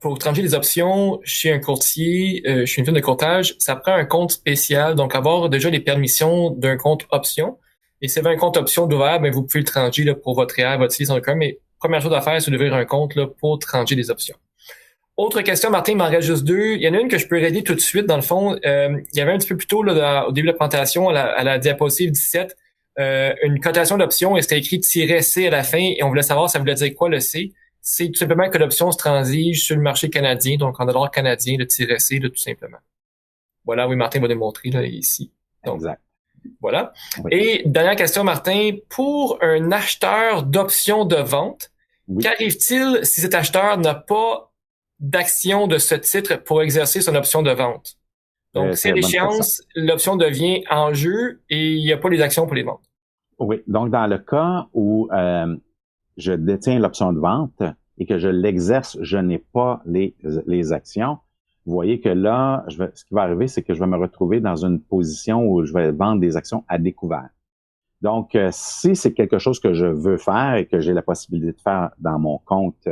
pour trancher les options chez un courtier, chez une firme de courtage, ça prend un compte spécial, donc avoir déjà les permissions d'un compte option. Et si vous avez un compte option d'ouvert, ben vous pouvez le trancher là, pour votre REER, votre CELI, mais première chose à faire, c'est d'ouvrir un compte là, pour trancher des options. Autre question, Martin, il m'en reste juste deux. Il y en a une que je peux régler tout de suite. Dans le fond, il y avait un petit peu plus tôt là, au début de la présentation, à la diapositive 17, une cotation d'options et c'était écrit "-C" à la fin et on voulait savoir ça voulait dire quoi le C. C'est tout simplement que l'option se transige sur le marché canadien, donc en dollars canadiens, le "-C", là, tout simplement. Voilà, oui, Martin va démontrer là, ici. Donc, exact. Voilà. Oui. Et dernière question, Martin. Pour un acheteur d'options de vente, qu'arrive-t-il si cet acheteur n'a pas d'action de ce titre pour exercer son option de vente? Donc, c'est l'échéance, l'option devient en jeu et il n'y a pas les actions pour les vendre. Oui. Donc, dans le cas où je détiens l'option de vente et que je l'exerce, je n'ai pas les actions, vous voyez que là, ce qui va arriver, c'est que je vais me retrouver dans une position où je vais vendre des actions à découvert. Donc, si c'est quelque chose que je veux faire et que j'ai la possibilité de faire dans mon compte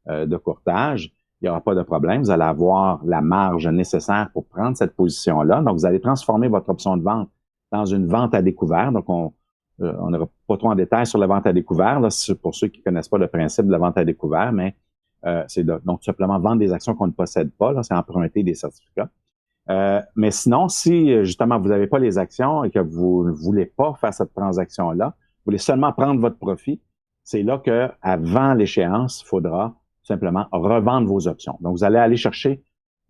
de courtage, il n'y aura pas de problème. Vous allez avoir la marge nécessaire pour prendre cette position-là. Donc, vous allez transformer votre option de vente dans une vente à découvert. Donc, on n'ira pas trop en détail sur la vente à découvert, là, pour ceux qui ne connaissent pas le principe de la vente à découvert, mais donc tout simplement vendre des actions qu'on ne possède pas, là, c'est emprunter des certificats. Mais sinon, si justement vous n'avez pas les actions et que vous ne voulez pas faire cette transaction-là, vous voulez seulement prendre votre profit, c'est là que avant l'échéance, il faudra simplement revendre vos options. Donc, vous allez aller chercher,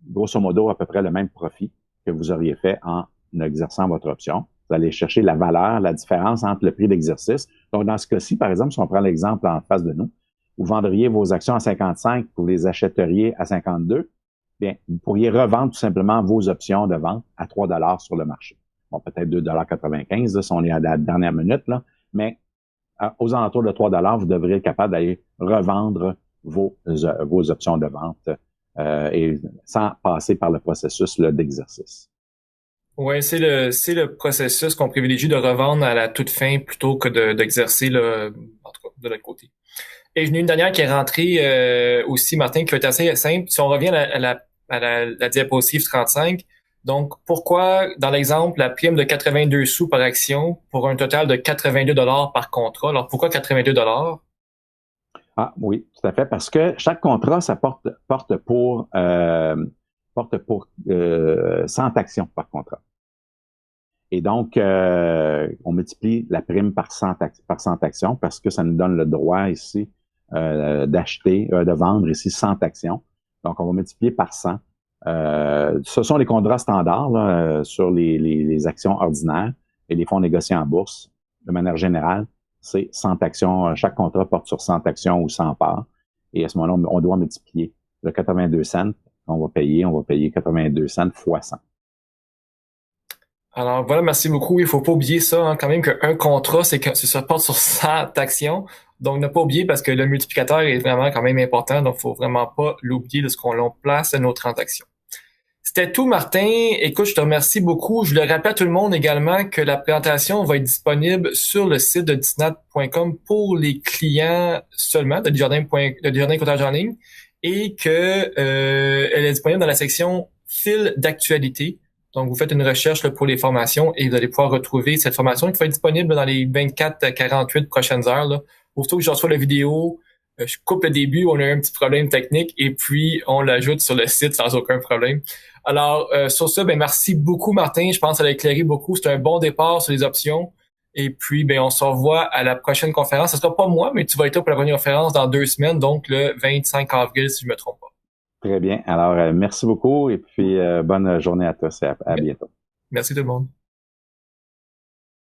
grosso modo, à peu près le même profit que vous auriez fait en exerçant votre option. Vous allez chercher la valeur, la différence entre le prix d'exercice. Donc, dans ce cas-ci, par exemple, si on prend l'exemple en face de nous, vous vendriez vos actions à 55, vous les achèteriez à 52, bien, vous pourriez revendre tout simplement vos options de vente à 3 $ sur le marché. Bon, peut-être 2,95 $ si on est à la dernière minute, là, mais aux alentours de 3 $ vous devriez être capable d'aller revendre vos options de vente et sans passer par le processus d'exercice. Ouais, c'est le processus qu'on privilégie de revendre à la toute fin plutôt que d'exercer en tout cas de l'autre côté. Et une dernière qui est rentrée aussi, Martin, qui va être assez simple. Si on revient à la diapositive 35, donc pourquoi, dans l'exemple, la prime de 82 sous par action pour un total de 82 $ par contrat? Alors pourquoi 82 $? Ah oui, tout à fait, parce que chaque contrat, ça porte pour 100 actions par contrat. Et donc, on multiplie la prime par 100 actions parce que ça nous donne le droit ici de vendre ici 100 actions. Donc, on va multiplier par 100. Ce sont les contrats standards là, sur les actions ordinaires et les fonds négociés en bourse. De manière générale, c'est 100 actions. Chaque contrat porte sur 100 actions ou 100 parts. Et à ce moment-là, on doit multiplier le 82 cents. On va payer 82 cents fois 100. Alors voilà, merci beaucoup. Il faut pas oublier ça, hein, quand même, qu'un contrat, c'est que ça porte sur 100 actions. Donc, ne pas oublier parce que le multiplicateur est vraiment quand même important. Donc, faut vraiment pas l'oublier lorsqu'on place nos transactions. C'était tout, Martin. Écoute, je te remercie beaucoup. Je le rappelle à tout le monde également que la présentation va être disponible sur le site de disnat.com pour les clients seulement de Desjardins Courtage en ligne et que elle est disponible dans la section fil d'actualité. Donc, vous faites une recherche là, pour les formations et vous allez pouvoir retrouver cette formation qui va être disponible dans les 24-48 prochaines heures. Là. Aussitôt que je reçois la vidéo, je coupe le début, on a eu un petit problème technique et puis on l'ajoute sur le site sans aucun problème. Alors, sur ça, ben merci beaucoup, Martin. Je pense que ça a éclairé beaucoup. C'est un bon départ sur les options. Et puis, ben on se revoit à la prochaine conférence. Ce sera pas moi, mais tu vas être là pour la prochaine conférence dans 2 semaines, donc le 25 avril, si je me trompe pas. Très bien. Alors, merci beaucoup et puis bonne journée à tous et à bientôt. Merci tout le monde.